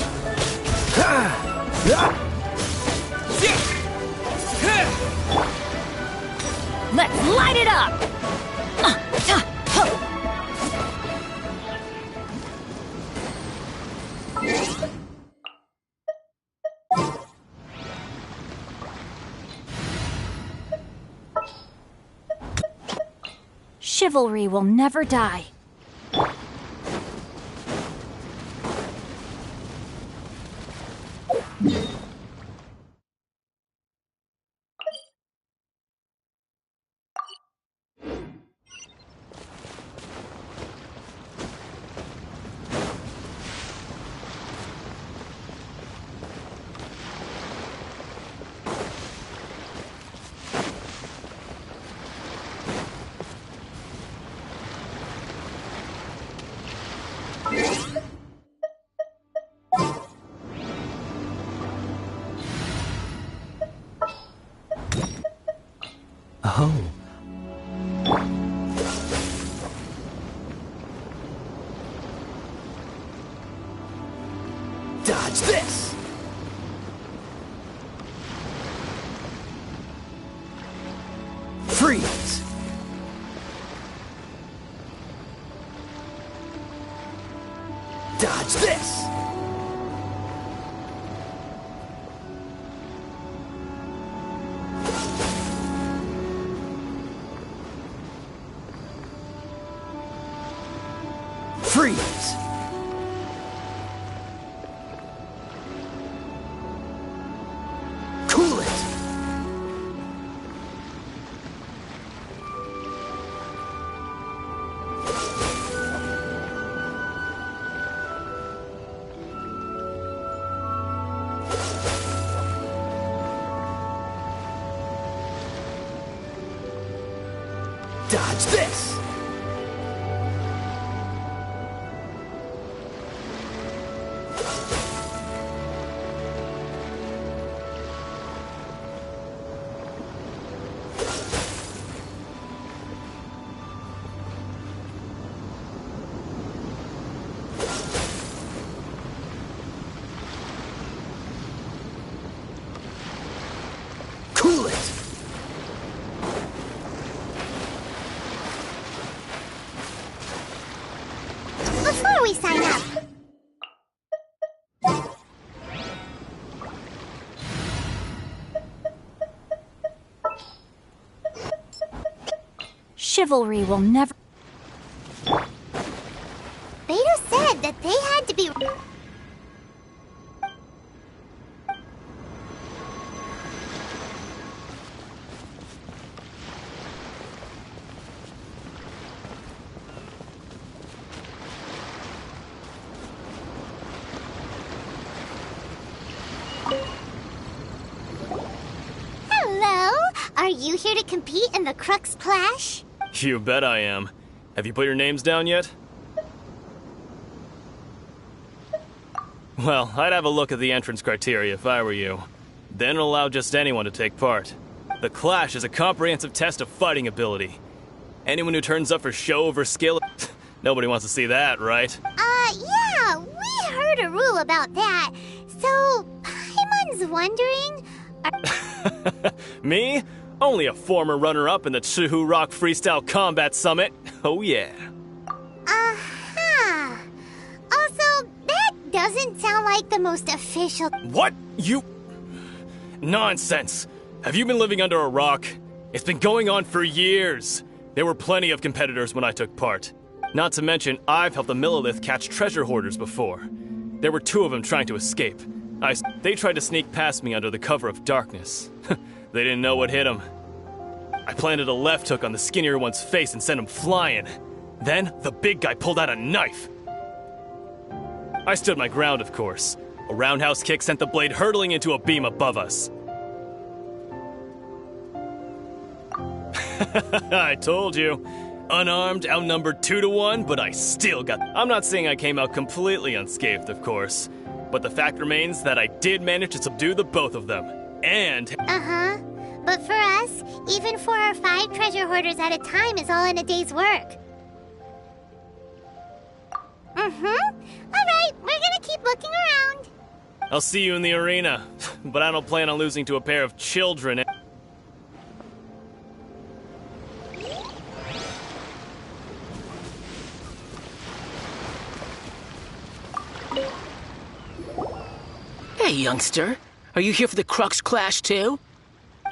G: Let's light it up!
D: Chivalry will never die.
H: Oh. Dodge this! Freeze! Dodge this! Freeze! Cool it! Dodge this! Cool it!
A: Before we sign up,
D: Chivalry will never...
A: Beta said that they had to be... Hello? Are you here to compete in the Crux Clash?
J: You bet I am. Have you put your names down yet? Well, I'd have a look at the entrance criteria if I were you. Then allow just anyone to take part. The Clash is a comprehensive test of fighting ability. Anyone who turns up for show over skill... Nobody wants to see that, right?
A: Yeah, we heard a rule about that. So, Paimon's wondering...
J: Me? Only a former runner-up in the Chihu Rock Freestyle Combat Summit. Oh yeah.
A: Uh-huh. Also, that doesn't sound like the most official...
J: What? You... Nonsense. Have you been living under a rock? It's been going on for years. There were plenty of competitors when I took part. Not to mention, I've helped the Millilith catch treasure hoarders before. There were 2 of them trying to escape. They tried to sneak past me under the cover of darkness. They didn't know what hit them. I planted a left hook on the skinnier one's face and sent him flying. Then, the big guy pulled out a knife. I stood my ground, of course. A roundhouse kick sent the blade hurtling into a beam above us. I told you. Unarmed, outnumbered 2-1, but I still got... I'm not saying I came out completely unscathed, of course. But the fact remains that I did manage to subdue the both of them. And...
A: Uh-huh. But for us, even 4 or 5 treasure hoarders at a time is all in a day's work. Alright, we're gonna keep looking around.
J: I'll see you in the arena, but I don't plan on losing to a pair of children.
K: Hey, youngster. Are you here for the Crux Clash too?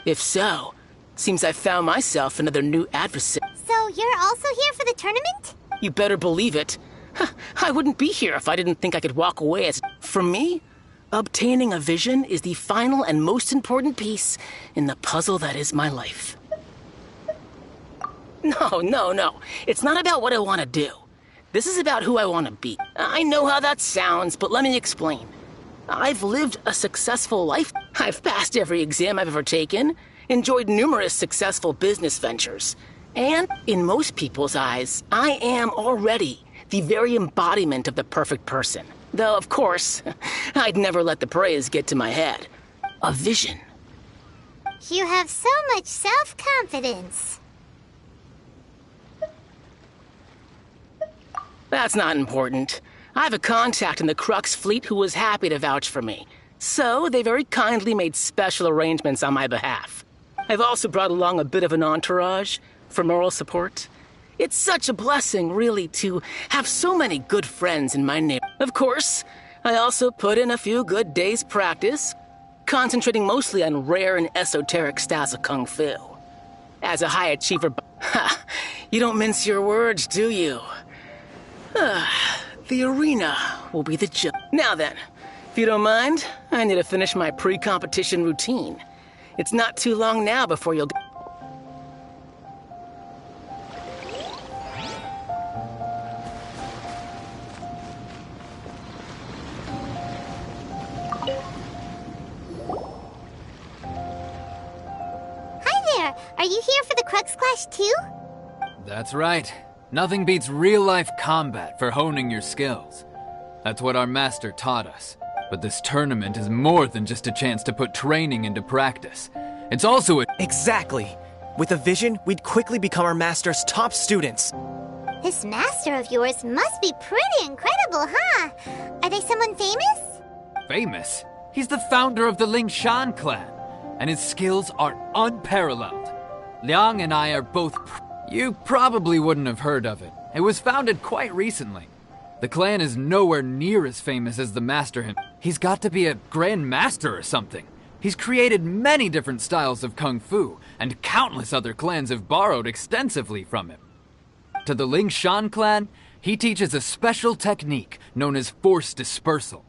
K: If so, seems I found myself another new adversary.
A: So you're also here for the tournament?
K: You better believe it. I wouldn't be here if I didn't think I could walk away as... For me, obtaining a vision is the final and most important piece in the puzzle that is my life. No. It's not about what I want to do. This is about who I want to be. I know how that sounds, but let me explain. I've lived a successful life. I've passed every exam I've ever taken, enjoyed numerous successful business ventures, and in most people's eyes, I am already the very embodiment of the perfect person. Though, of course, I'd never let the praise get to my head. A vision.
A: You have so much self-confidence.
K: That's not important. I have a contact in the Crux fleet who was happy to vouch for me. So, they very kindly made special arrangements on my behalf. I've also brought along a bit of an entourage for moral support. It's such a blessing, really, to have so many good friends in my neighborhood. Of course, I also put in a few good days' practice, concentrating mostly on rare and esoteric styles of Kung Fu. As a high achiever... you don't mince your words, do you? The arena will be the judge. Now then, if you don't mind, I need to finish my pre-competition routine. It's not too long now before you'll...
A: Hi there! Are you here for the Crux Clash too?
L: That's right. Nothing beats real-life combat for honing your skills. That's what our master taught us. But this tournament is more than just a chance to put training into practice. It's also a...
M: Exactly. With a vision, we'd quickly become our master's top students.
A: This master of yours must be pretty incredible, huh? Are they someone famous?
L: Famous? He's the founder of the Ling Shan clan, and his skills are unparalleled. Liang and I are both... You probably wouldn't have heard of it. It was founded quite recently. The clan is nowhere near as famous as the master him. He's got to be a grand master or something. He's created many different styles of Kung Fu, and countless other clans have borrowed extensively from him. To the Ling Shan clan, he teaches a special technique known as force dispersal.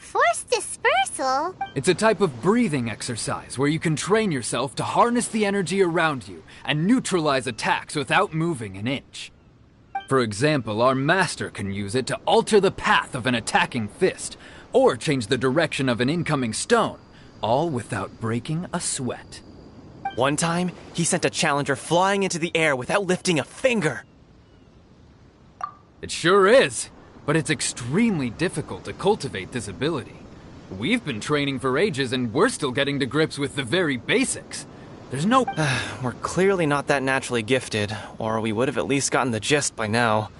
A: Force dispersal?
L: It's a type of breathing exercise where you can train yourself to harness the energy around you and neutralize attacks without moving an inch. For example, our master can use it to alter the path of an attacking fist, or change the direction of an incoming stone, all without breaking a sweat.
M: One time, he sent a challenger flying into the air without lifting a finger.
L: It sure is, but it's extremely difficult to cultivate this ability. We've been training for ages and we're still getting to grips with the very basics. There's no...
M: We're clearly not that naturally gifted, or we would have at least gotten the gist by now.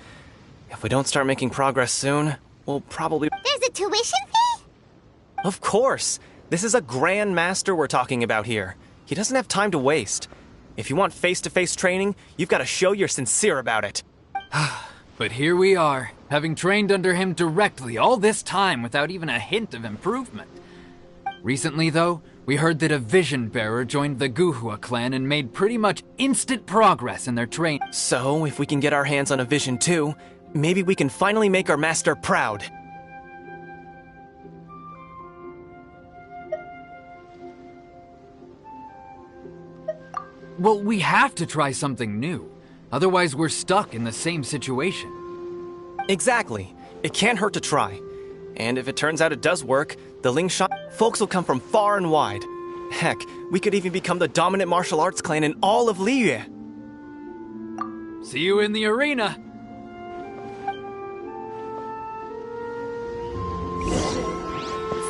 M: If we don't start making progress soon, we'll probably...
A: There's a tuition fee?
M: Of course! This is a Grand Master we're talking about here. He doesn't have time to waste. If you want face-to-face training, you've got to show you're sincere about it.
L: But here we are, having trained under him directly all this time without even a hint of improvement. Recently, though, we heard that a vision bearer joined the Guhua clan and made pretty much instant progress in their training.
M: So, if we can get our hands on a vision too, maybe we can finally make our master proud.
L: Well, we have to try something new. Otherwise, we're stuck in the same situation.
M: Exactly. It can't hurt to try. And if it turns out it does work, the Ling Shan folks will come from far and wide. Heck, we could even become the dominant martial arts clan in all of Liyue.
L: See you in the arena!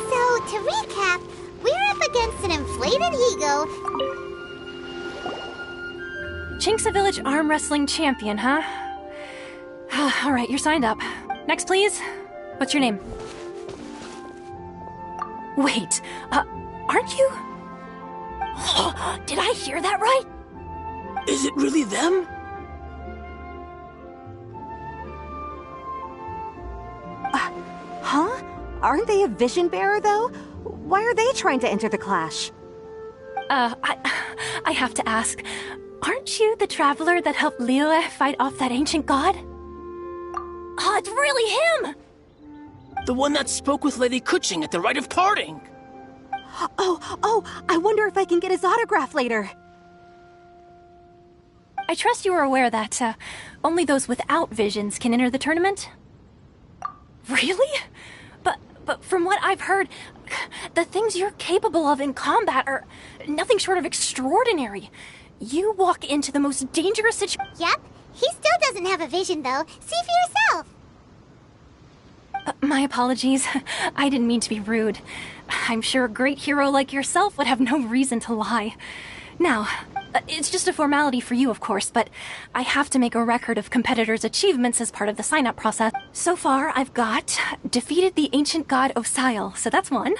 A: So, to recap, we're up against an inflated ego.
E: Chinksa Village arm wrestling champion, huh? All right, you're signed up. Next, please. What's your name? Wait, aren't you? Did I hear that right?
K: Is it really them?
N: Huh? Aren't they a vision bearer, though? Why are they trying to enter the clash?
E: I have to ask, aren't you the traveler that helped Liyue fight off that ancient god? Oh, it's really him!
K: The one that spoke with Lady Kuching at the rite of parting.
N: Oh, I wonder if I can get his autograph later.
E: I trust you are aware that, only those without visions can enter the tournament? Really? But from what I've heard, the things you're capable of in combat are nothing short of extraordinary. You walk into the most dangerous situation.
A: Yep, he still doesn't have a vision, though. See for yourself.
E: My apologies. I didn't mean to be rude. I'm sure a great hero like yourself would have no reason to lie. Now, it's just a formality for you, of course, but I have to make a record of competitors' achievements as part of the sign-up process. So far, I've got defeated the ancient god Osile, so that's one.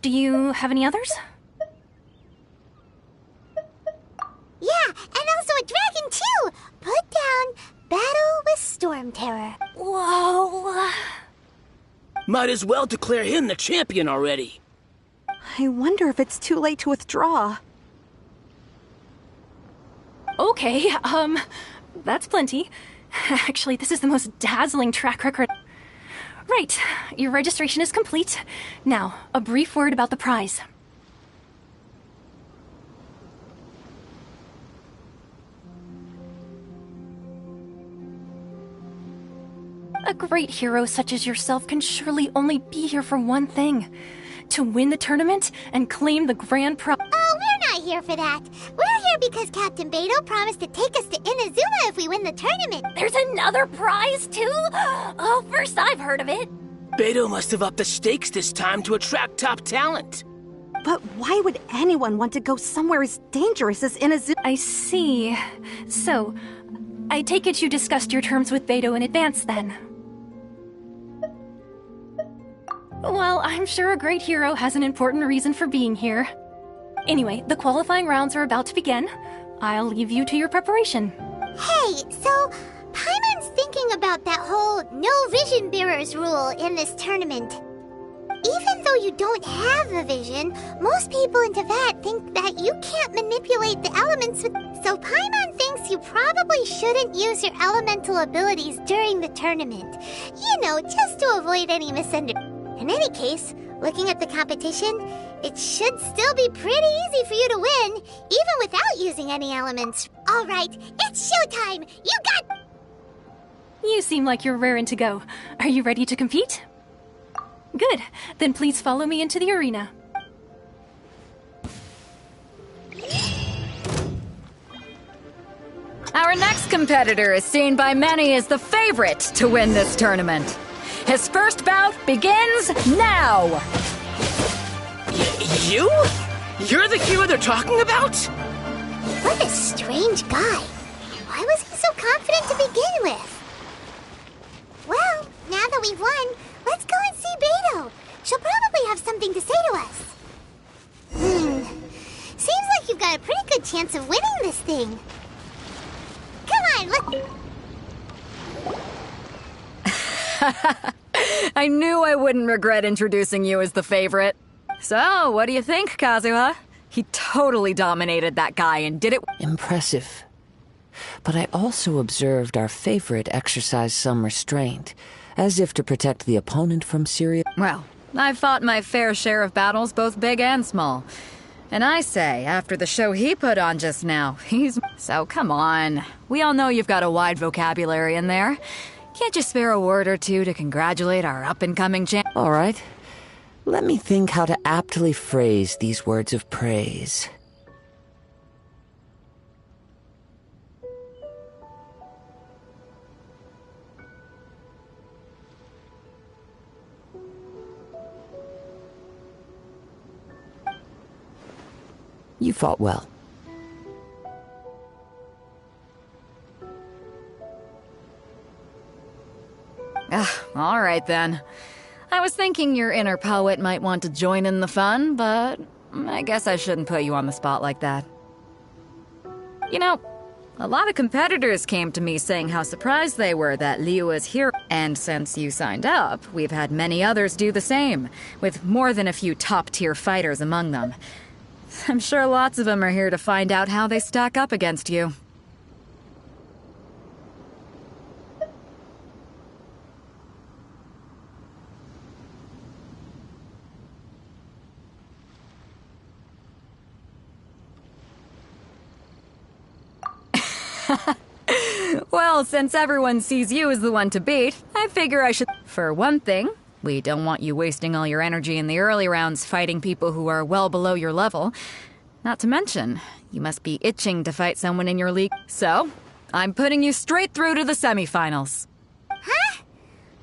E: Do you have any others?
A: Yeah, and also a dragon, too! Put down Battle with Storm Terror.
E: Whoa!
K: Might as well declare him the champion already.
N: I wonder if it's too late to withdraw.
E: Okay, that's plenty. Actually, this is the most dazzling track record. Right, your registration is complete. Now, a brief word about the prize. A great hero such as yourself can surely only be here for one thing. To win the tournament and claim the grand prize.
A: Oh, we're not here for that. We're here because Captain Beto promised to take us to Inazuma if we win the tournament.
E: There's another prize, too? Oh, first I've heard of it.
K: Beto must have upped the stakes this time to attract top talent.
N: But why would anyone want to go somewhere as dangerous as Inazuma?
E: I see. So, I take it you discussed your terms with Beto in advance, then? Well, I'm sure a great hero has an important reason for being here. Anyway, the qualifying rounds are about to begin. I'll leave you to your preparation.
A: Hey, so Paimon's thinking about that whole no vision bearers rule in this tournament. Even though you don't have a vision, most people in Teyvat think that you can't manipulate the elements with... So Paimon thinks you probably shouldn't use your elemental abilities during the tournament. You know, just to avoid any misunderstanding. In any case, looking at the competition, it should still be pretty easy for you to win, even without using any elements. All right, it's showtime! You got...
E: You seem like you're raring to go. Are you ready to compete? Good. Then please follow me into the arena.
G: Our next competitor is seen by many as the favorite to win this tournament. His first bout begins now!
K: You? You're the hero they're talking about?
A: What a strange guy. Why was he so confident to begin with? Well, now that we've won, let's go and see Beto. She'll probably have something to say to us. Seems like you've got a pretty good chance of winning this thing. Come on, let's...
G: I knew I wouldn't regret introducing you as the favorite. So, what do you think, Kazuha? He totally dominated that guy and did it...
C: Impressive. But I also observed our favorite exercise some restraint, as if to protect the opponent from serious...
G: Well, I've fought my fair share of battles, both big and small. And I say, after the show he put on just now, he's... So, come on. We all know you've got a wide vocabulary in there. Can't you spare a word or two to congratulate our up-and-coming champ?
C: All right. Let me think how to aptly phrase these words of praise. You fought well.
G: All right then. I was thinking your inner poet might want to join in the fun, but I guess I shouldn't put you on the spot like that. You know, a lot of competitors came to me saying how surprised they were that Liu was here. And since you signed up, we've had many others do the same, with more than a few top-tier fighters among them. I'm sure lots of them are here to find out how they stack up against you. Well, since everyone sees you as the one to beat, I figure I should... For one thing, we don't want you wasting all your energy in the early rounds fighting people who are well below your level. Not to mention, you must be itching to fight someone in your league. So, I'm putting you straight through to the semifinals.
A: Huh?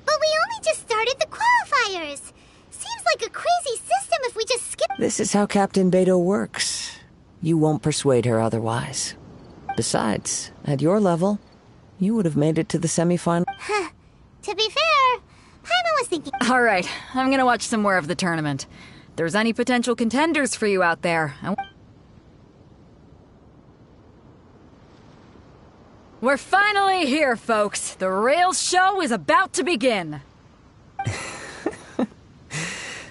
A: But we only just started the qualifiers. Seems like a crazy system if we just skip...
C: This is how Captain Beto works. You won't persuade her otherwise. Besides, at your level, you would have made it to the semifinal.
A: Huh. To be fair, Paimon was thinking...
G: All right, I'm gonna watch some more of the tournament. If there's any potential contenders for you out there... We're finally here, folks. The rails show is about to begin.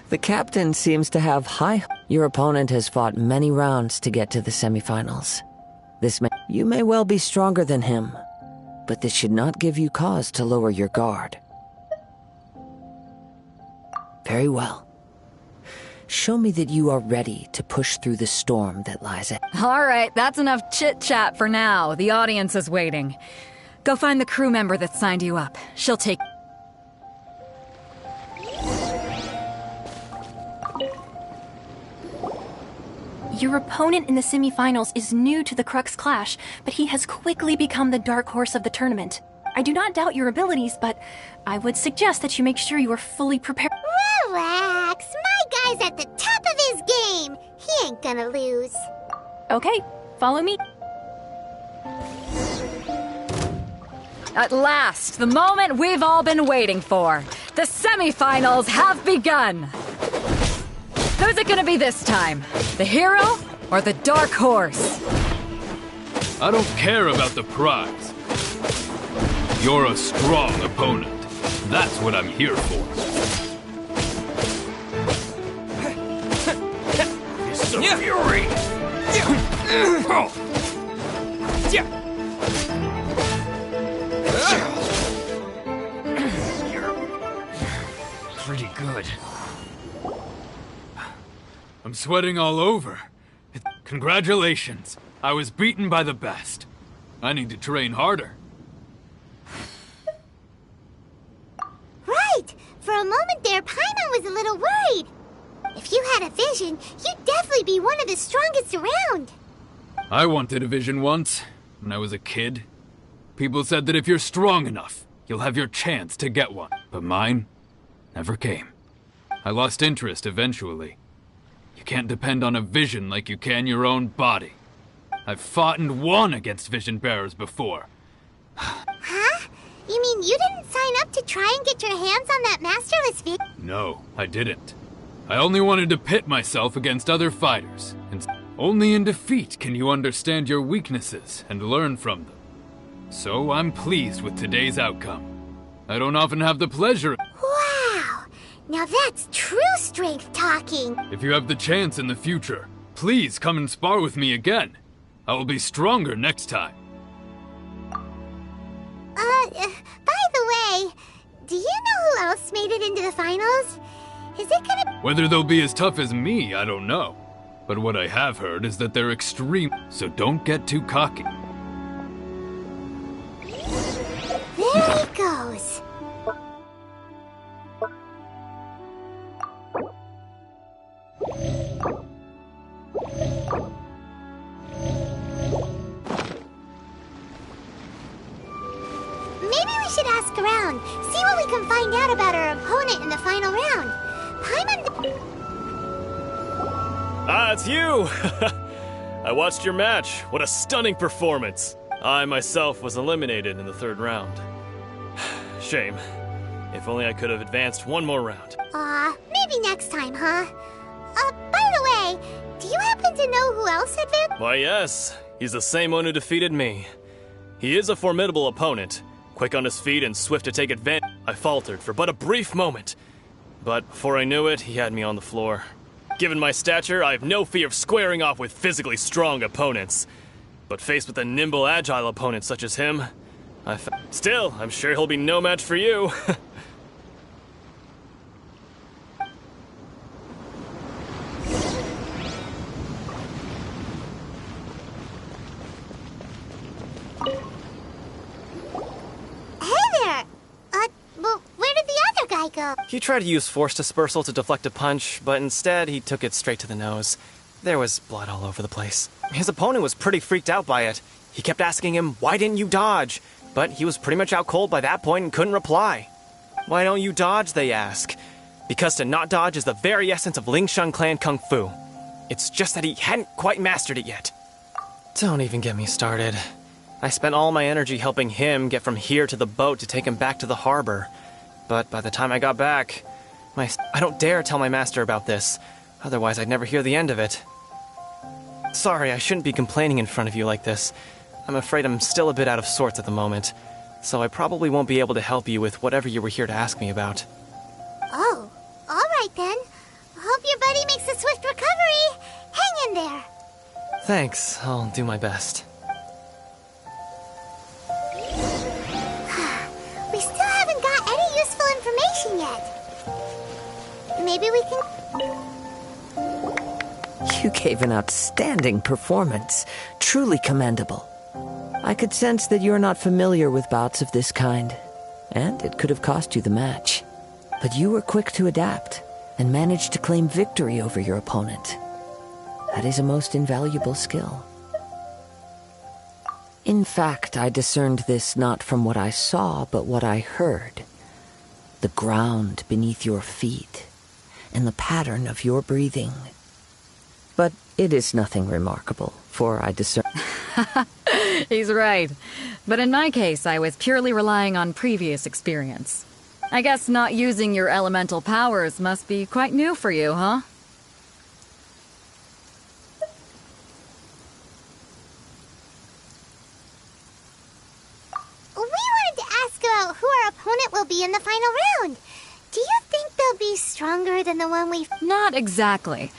C: The captain seems to have high... Your opponent has fought many rounds to get to the semifinals. You may well be stronger than him, but this should not give you cause to lower your guard. Very well. Show me that you are ready to push through the storm that lies ahead.
G: All right, that's enough chit-chat for now. The audience is waiting. Go find the crew member that signed you up. She'll take...
O: Your opponent in the semifinals is new to the Crux Clash, but he has quickly become the dark horse of the tournament. I do not doubt your abilities, but I would suggest that you make sure you are fully prepared.
A: Relax. My guy's at the top of his game. He ain't gonna lose.
O: Okay, follow me.
G: At last, the moment we've all been waiting for. The semifinals have begun. Who's it gonna be this time? The hero or the dark horse?
P: I don't care about the prize. You're a strong opponent. That's what I'm here for.
I: It's so fury!
P: Pretty good. I'm sweating all over. Congratulations. I was beaten by the best. I need to train harder.
A: Right! For a moment there, Paimon was a little worried. If you had a vision, you'd definitely be one of the strongest around.
P: I wanted a vision once, when I was a kid. People said that if you're strong enough, you'll have your chance to get one. But mine never came. I lost interest eventually. You can't depend on a vision like you can your own body. I've fought and won against vision bearers before.
A: Huh? You mean you didn't sign up to try and get your hands on that masterless vision?
P: No, I didn't. I only wanted to pit myself against other fighters. And only in defeat can you understand your weaknesses and learn from them. So I'm pleased with today's outcome. I don't often have the pleasure...
A: Wow! Now that's true strength talking.
P: If you have the chance in the future, please come and spar with me again. I will be stronger next time.
A: By the way, do you know who else made it into the finals? Is it gonna...
P: Whether they'll be as tough as me, I don't know. But what I have heard is that they're extreme, so don't get too cocky.
A: There he goes. Maybe we should ask around, see what we can find out about our opponent in the final round. Paimon...
J: Ah, it's you! I watched your match. What a stunning performance. I myself was eliminated in the 3rd round. Shame. If only I could have advanced one more round.
A: Maybe next time, huh? By the way, do you happen to know who else advanced?
J: Why, yes. He's the same one who defeated me. He is a formidable opponent, quick on his feet and swift to take advantage. I faltered for but a brief moment, but before I knew it, he had me on the floor. Given my stature, I have no fear of squaring off with physically strong opponents. But faced with a nimble, agile opponent such as him, Still, I'm sure he'll be no match for you.
M: He tried to use force dispersal to deflect a punch, but instead he took it straight to the nose. There was blood all over the place. His opponent was pretty freaked out by it. He kept asking him, "Why didn't you dodge?" But he was pretty much out cold by that point and couldn't reply. "Why don't you dodge?" they ask. Because to not dodge is the very essence of Lingshan clan kung fu. It's just that he hadn't quite mastered it yet. Don't even get me started. I spent all my energy helping him get from here to the boat to take him back to the harbor. But by the time I got back, I don't dare tell my master about this, otherwise I'd never hear the end of it. Sorry, I shouldn't be complaining in front of you like this. I'm afraid I'm still a bit out of sorts at the moment, so I probably won't be able to help you with whatever you were here to ask me about.
A: Oh, alright then. Hope your buddy makes a swift recovery. Hang in there.
M: Thanks, I'll do my best.
A: We still haven't got any useful information yet. Maybe we can...
C: You gave an outstanding performance. Truly commendable. I could sense that you're not familiar with bouts of this kind, and it could have cost you the match. But you were quick to adapt, and managed to claim victory over your opponent. That is a most invaluable skill. In fact, I discerned this not from what I saw, but what I heard. The ground beneath your feet, and the pattern of your breathing. But it is nothing remarkable, for I discern...
G: He's right. But in my case, I was purely relying on previous experience. I guess not using your elemental powers must be quite new for you, huh?
A: We wanted to ask about who our opponent will be in the final round. Do you think they'll be stronger than the one we've...
G: Not exactly.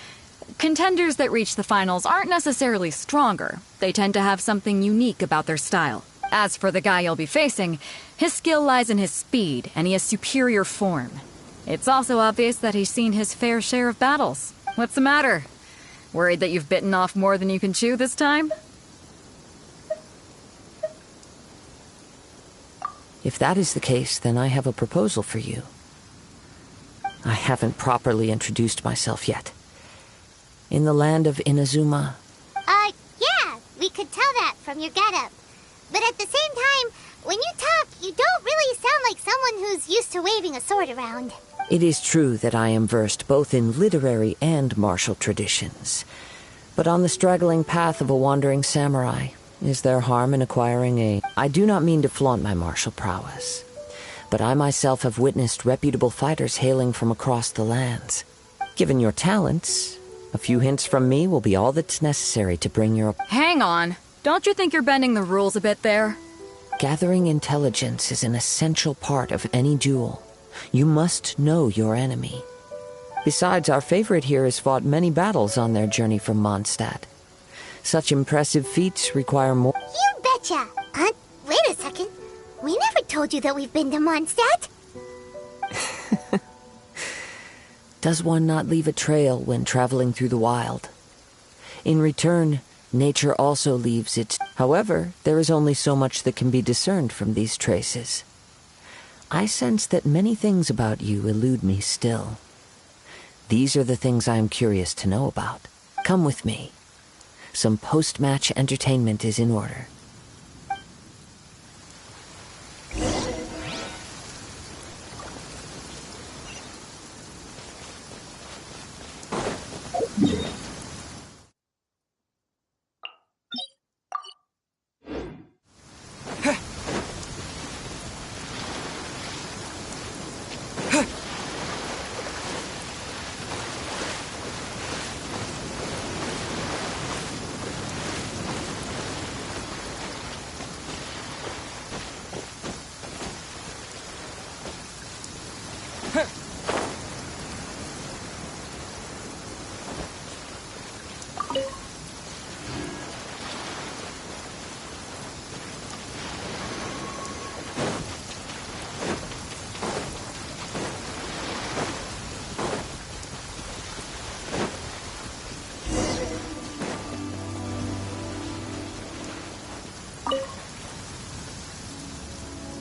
G: Contenders that reach the finals aren't necessarily stronger. They tend to have something unique about their style. As for the guy you'll be facing, his skill lies in his speed, and he has superior form. It's also obvious that he's seen his fair share of battles. What's the matter? Worried that you've bitten off more than you can chew this time?
C: If that is the case, then I have a proposal for you. I haven't properly introduced myself yet. In the land of Inazuma...
A: Yeah, we could tell that from your getup. But at the same time, when you talk, you don't really sound like someone who's used to waving a sword around.
C: It is true that I am versed both in literary and martial traditions. But on the straggling path of a wandering samurai, is there harm in acquiring a... I do not mean to flaunt my martial prowess, but I myself have witnessed reputable fighters hailing from across the lands. Given your talents, a few hints from me will be all that's necessary to bring your...
G: Hang on. Don't you think you're bending the rules a bit there?
C: Gathering intelligence is an essential part of any duel. You must know your enemy. Besides, our favorite here has fought many battles on their journey from Mondstadt. Such impressive feats require more...
A: You betcha! Wait a second. We never told you that we've been to Mondstadt.
C: Does one not leave a trail when traveling through the wild? In return, nature also leaves its... However, there is only so much that can be discerned from these traces. I sense that many things about you elude me still. These are the things I am curious to know about. Come with me. Some post-match entertainment is in order.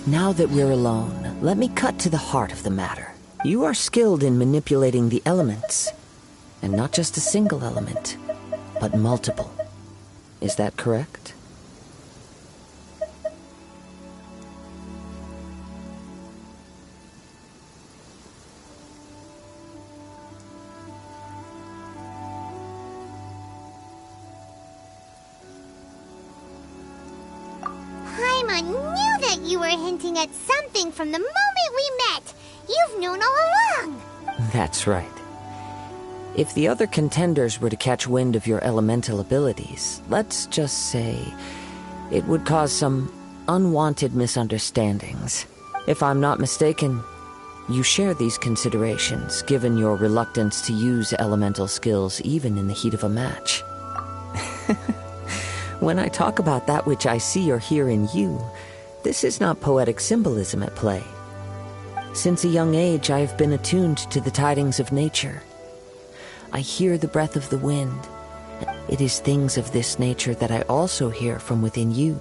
C: Now that we're alone, let me cut to the heart of the matter. You are skilled in manipulating the elements. And not just a single element, but multiple. Is that correct?
A: Paimon knew that you were hinting at something from the moment we met. You've known all along.
C: That's right. If the other contenders were to catch wind of your elemental abilities, let's just say it would cause some unwanted misunderstandings. If I'm not mistaken, you share these considerations, given your reluctance to use elemental skills even in the heat of a match. When I talk about that which I see or hear in you, this is not poetic symbolism at play. Since a young age, I have been attuned to the tidings of nature. I hear the breath of the wind. It is things of this nature that I also hear from within you.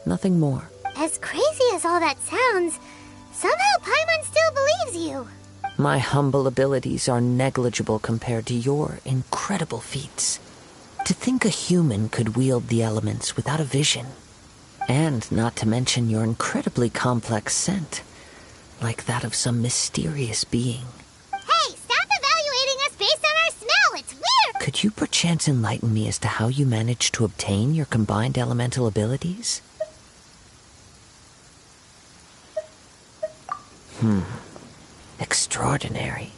C: Nothing more.
A: As crazy as all that sounds, somehow Paimon still believes you.
C: My humble abilities are negligible compared to your incredible feats. To think a human could wield the elements without a vision. And not to mention your incredibly complex scent, like that of some mysterious being.
A: Hey, stop evaluating us based on our smell! It's weird!
C: Could you perchance enlighten me as to how you managed to obtain your combined elemental abilities? Extraordinary.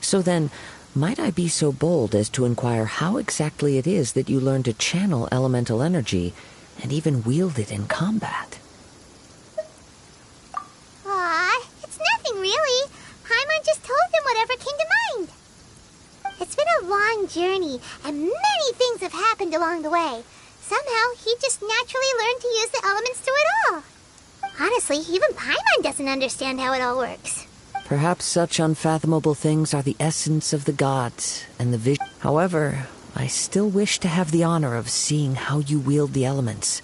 C: So then, might I be so bold as to inquire how exactly it is that you learned to channel elemental energy and even wield it in combat?
A: Aw, it's nothing really. Paimon just told him whatever came to mind. It's been a long journey, and many things have happened along the way. Somehow, he just naturally learned to use the elements through it all. Honestly, even Paimon doesn't understand how it all works.
C: Perhaps such unfathomable things are the essence of the gods and the vision. However, I still wish to have the honor of seeing how you wield the elements.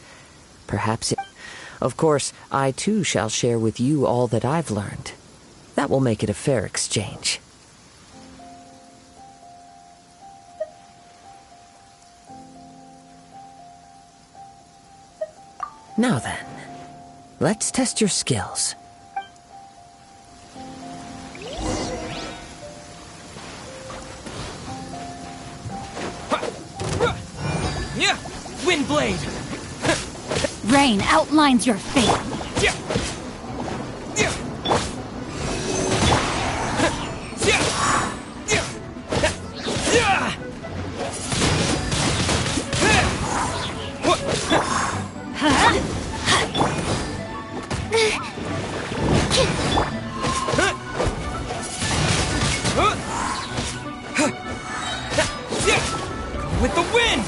C: Perhaps it... Of course, I too shall share with you all that I've learned. That will make it a fair exchange. Now then, let's test your skills.
F: Yeah! Windblade!
D: Rain outlines your fate.
F: Yeah! Yeah! Yeah! Yeah! Go with the wind!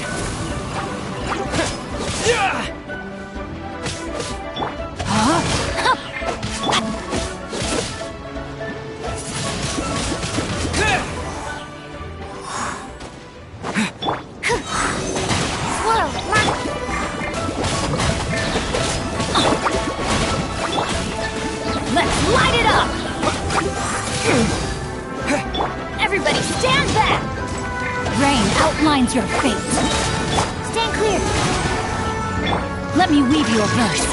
D: Let's light it up! Everybody stand back! Rain outlines your fate.
A: Stand clear.
D: Let me weave you a verse.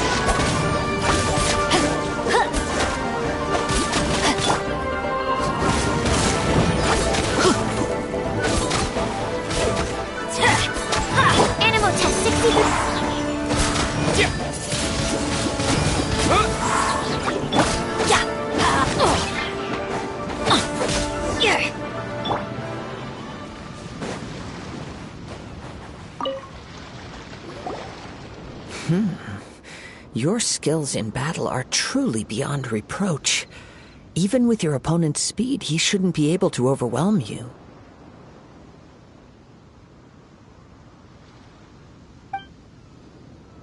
A: Animal test 60%.
C: Your skills in battle are truly beyond reproach. Even with your opponent's speed, he shouldn't be able to overwhelm you.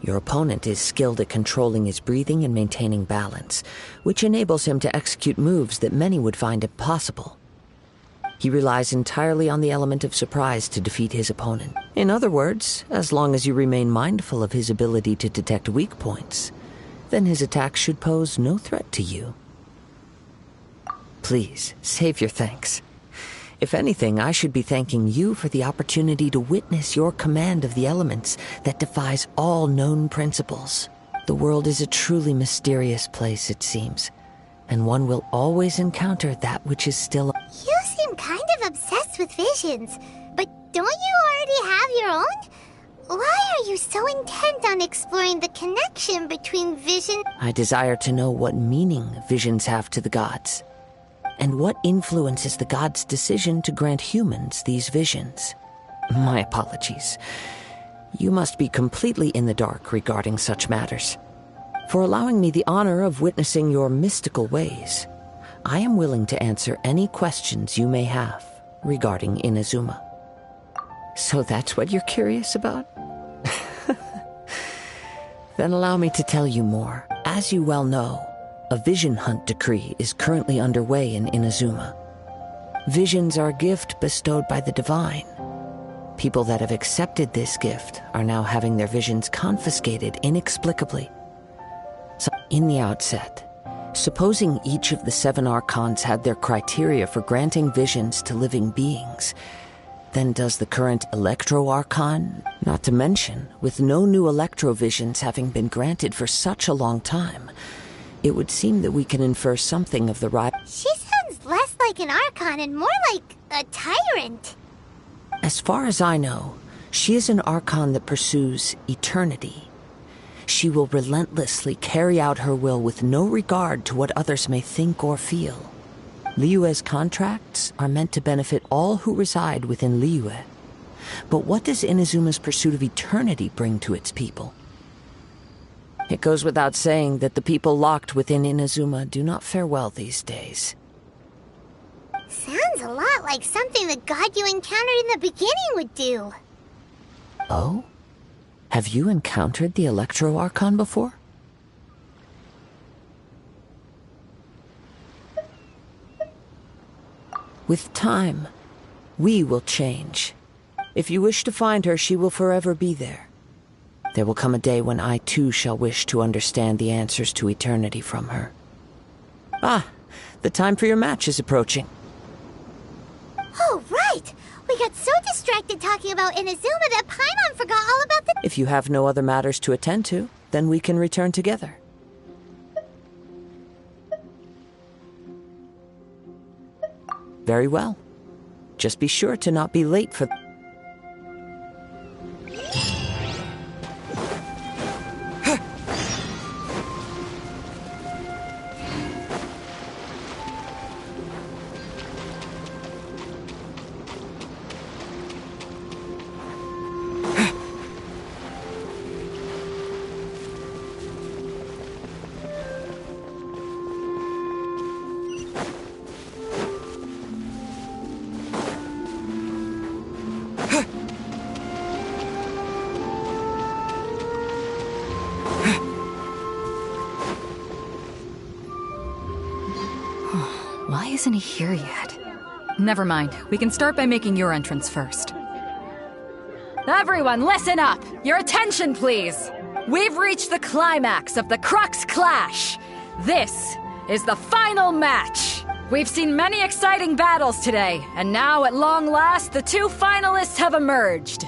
C: Your opponent is skilled at controlling his breathing and maintaining balance, which enables him to execute moves that many would find impossible. He relies entirely on the element of surprise to defeat his opponent. In other words, as long as you remain mindful of his ability to detect weak points, then his attacks should pose no threat to you. Please, save your thanks. If anything, I should be thanking you for the opportunity to witness your command of the elements that defies all known principles. The world is a truly mysterious place, it seems, and one will always encounter that which is still...
A: You seem kind of obsessed with visions, but don't you already have your own? Why are you so intent on exploring the connection between vision...
C: I desire to know what meaning visions have to the gods, and what influences the gods' decision to grant humans these visions. My apologies. You must be completely in the dark regarding such matters. For allowing me the honor of witnessing your mystical ways, I am willing to answer any questions you may have regarding Inazuma. So that's what you're curious about? Then allow me to tell you more. As you well know, a vision hunt decree is currently underway in Inazuma. Visions are a gift bestowed by the divine. People that have accepted this gift are now having their visions confiscated inexplicably. So, in the outset, supposing each of the 7 archons had their criteria for granting visions to living beings, then does the current Electro-Archon? Not to mention, with no new Electro-visions having been granted for such a long time, it would seem that we can infer something of the right...
A: She sounds less like an Archon and more like a tyrant.
C: As far as I know, she is an Archon that pursues eternity. She will relentlessly carry out her will with no regard to what others may think or feel. Liyue's contracts are meant to benefit all who reside within Liyue. But what does Inazuma's pursuit of eternity bring to its people? It goes without saying that the people locked within Inazuma do not fare well these days.
A: Sounds a lot like something the god you encountered in the beginning would do.
C: Oh? Have you encountered the Electro-Archon before? With time, we will change. If you wish to find her, she will forever be there. There will come a day when I too shall wish to understand the answers to eternity from her. Ah, the time for your match is approaching.
A: Oh, right! We got so distracted talking about Inazuma that Paimon forgot all about the...
C: If you have no other matters to attend to, then we can return together. Very well. Just be sure to not be late for...
G: Why isn't he here yet? Never mind. We can start by making your entrance first. Everyone, listen up! Your attention, please! We've reached the climax of the Crux Clash! This is the final match! We've seen many exciting battles today, and now, at long last, the 2 finalists have emerged.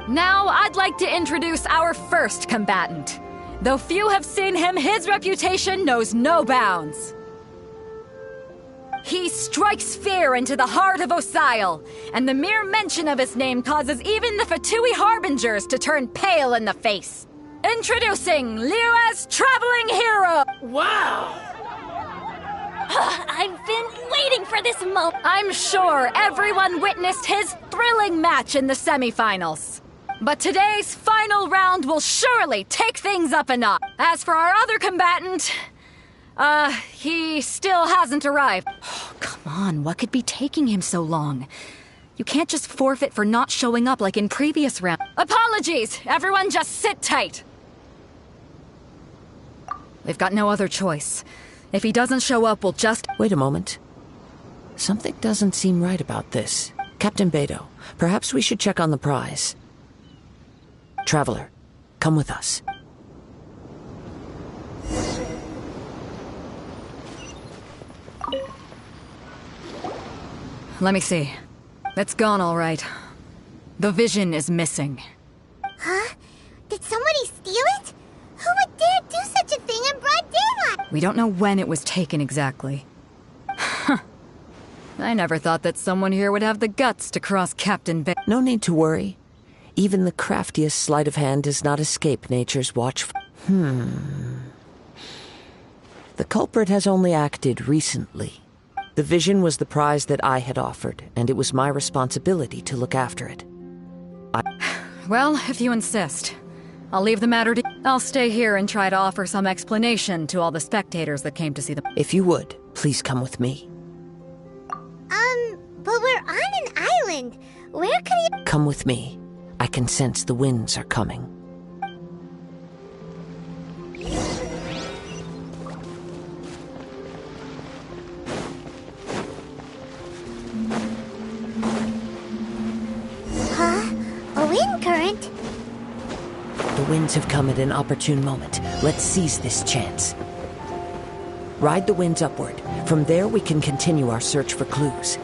G: Now, I'd like to introduce our first combatant. Though few have seen him, his reputation knows no bounds. He strikes fear into the heart of Osile, and the mere mention of his name causes even the Fatui Harbingers to turn pale in the face. Introducing Liyue's traveling hero!
O: Wow! I've been waiting for this moment.
G: I'm sure everyone witnessed his thrilling match in the semifinals. But today's final round will surely take things up a notch. As for our other combatant... he still hasn't arrived. Oh, come on, what could be taking him so long? You can't just forfeit for not showing up like in previous rounds. Apologies! Everyone just sit tight! We've got no other choice. If he doesn't show up, we'll just...
C: Wait a moment. Something doesn't seem right about this. Captain Beidou, perhaps we should check on the prize. Traveler, come with us.
G: Let me see. It's gone all right. The vision is missing.
A: Huh? Did somebody steal it? Who would dare do such a thing in broad daylight?
G: We don't know when it was taken exactly. I never thought that someone here would have the guts to cross Captain Bay.
C: No need to worry. Even the craftiest sleight of hand does not escape nature's watchful. The culprit has only acted recently. The vision was the prize that I had offered, and it was my responsibility to look after it.
G: Well, if you insist. I'll leave the matter to... I'll stay here and try to offer some explanation to all the spectators that came to see the...
C: If you would, please come with me.
A: But we're on an island. Where could he...
C: Come with me. I can sense the winds are coming.
A: Huh? A wind current?
C: The winds have come at an opportune moment. Let's seize this chance. Ride the winds upward. From there we can continue our search for clues.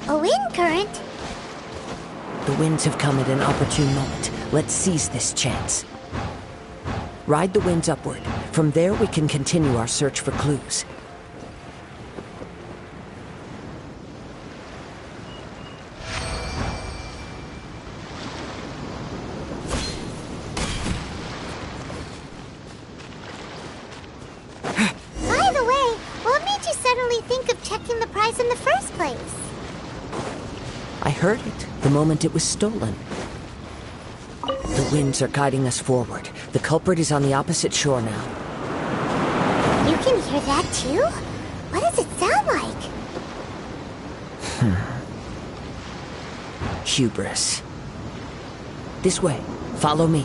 A: A wind current?
C: The winds have come at an opportune moment. Let's seize this chance. Ride the winds upward. From there we can continue our search for clues.
A: By the way, what made you suddenly think of checking the prize in the first place?
C: I heard it the moment it was stolen. The winds are guiding us forward. The culprit is on the opposite shore now.
A: You can hear that too? What does it sound like?
C: Hubris. This way. Follow me.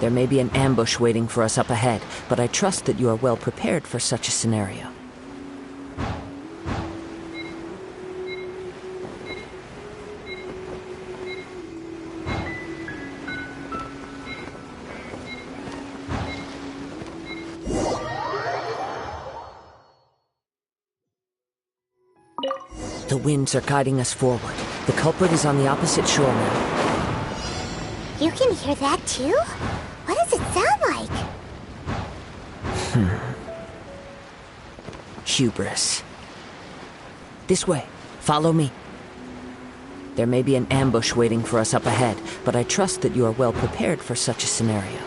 C: There may be an ambush waiting for us up ahead, but I trust that you are well prepared for such a scenario. The winds are guiding us forward. The culprit is on the opposite shore now.
A: You can hear that too? What does it sound like?
C: Hubris. This way. Follow me. There may be an ambush waiting for us up ahead, but I trust that you are well prepared for such a scenario.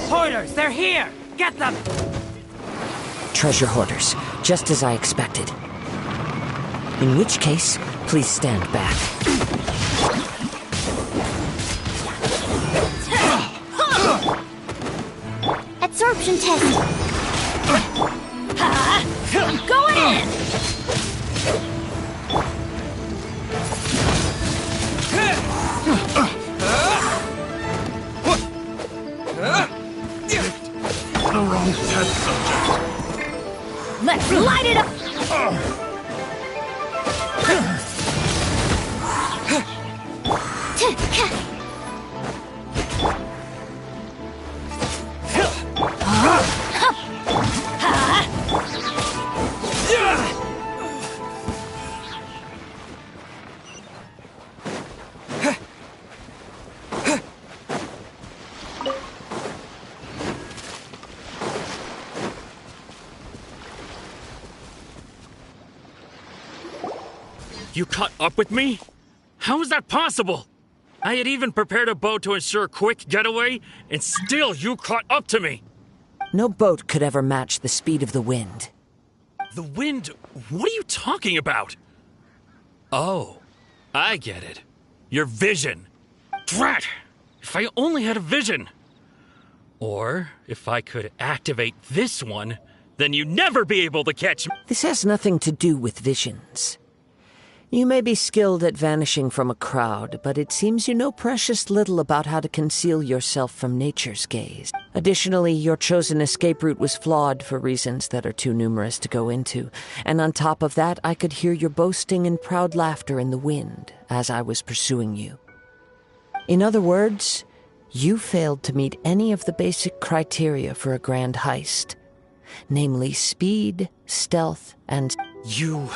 F: Hoarders, they're here! Get them!
C: Treasure hoarders, just as I expected. In which case, please stand back.
A: Absorption test! Going in!
I: The wrong test subject.
A: Let's light it up!
Q: You caught up with me? How is that possible? I had even prepared a boat to ensure a quick getaway, and still you caught up to me.
C: No boat could ever match the speed of the wind.
Q: The wind? What are you talking about? Oh, I get it. Your vision. Drat! If I only had a vision. Or if I could activate this one, then you'd never be able to catch me.
C: This has nothing to do with visions. You may be skilled at vanishing from a crowd, but it seems you know precious little about how to conceal yourself from nature's gaze. Additionally, your chosen escape route was flawed for reasons that are too numerous to go into. And on top of that, I could hear your boasting and proud laughter in the wind as I was pursuing you. In other words, you failed to meet any of the basic criteria for a grand heist. Namely, speed, stealth, and...
Q: You...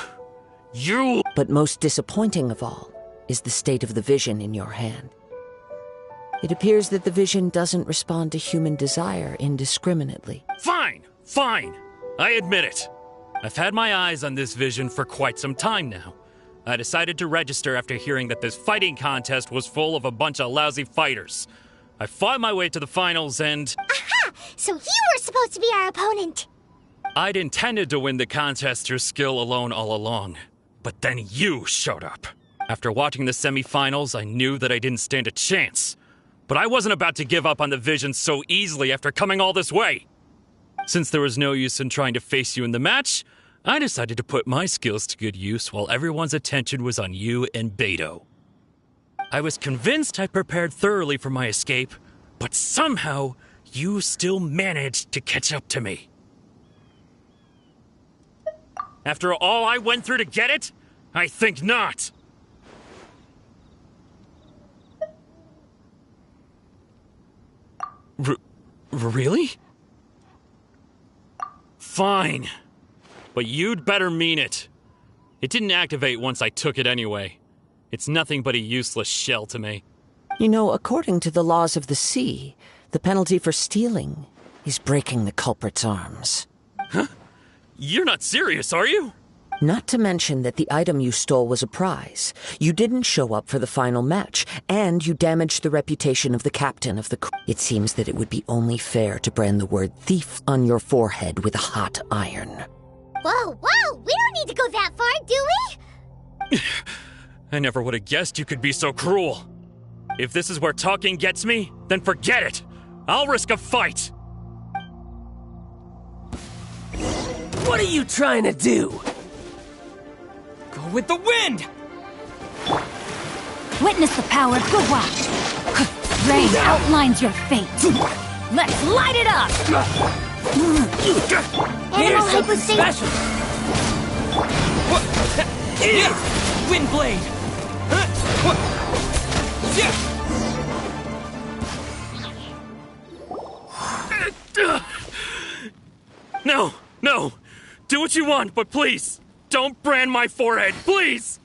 C: But most disappointing of all is the state of the vision in your hand. It appears that the vision doesn't respond to human desire indiscriminately.
Q: Fine! Fine! I admit it. I've had my eyes on this vision for quite some time now. I decided to register after hearing that this fighting contest was full of a bunch of lousy fighters. I fought my way to the finals and...
A: Aha! So you were supposed to be our opponent!
Q: I'd intended to win the contest through skill alone all along. But then you showed up. After watching the semifinals, I knew that I didn't stand a chance. But I wasn't about to give up on the vision so easily after coming all this way. Since there was no use in trying to face you in the match, I decided to put my skills to good use while everyone's attention was on you and Beto. I was convinced I prepared thoroughly for my escape, but somehow you still managed to catch up to me. After all I went through to get it? I think not. Really? Fine. But you'd better mean it. It didn't activate once I took it anyway. It's nothing but a useless shell to me.
C: You know, according to the laws of the sea, the penalty for stealing is breaking the culprit's arms.
Q: Huh? You're not serious, are you?
C: Not to mention that the item you stole was a prize. You didn't show up for the final match, and you damaged the reputation of the captain of the crew. It seems that it would be only fair to brand the word thief on your forehead with a hot iron.
A: Whoa, whoa! We don't need to go that far, do we?
Q: I never would have guessed you could be so cruel. If this is where talking gets me, then forget it. I'll risk a fight.
H: What are you trying to do?
F: Go with the wind!
D: Witness the power of Gua. Rain outlines your fate. Let's light it up!
H: Here's something special!
F: Wind blade!
Q: No, no! Do what you want, but please, don't brand my forehead, please!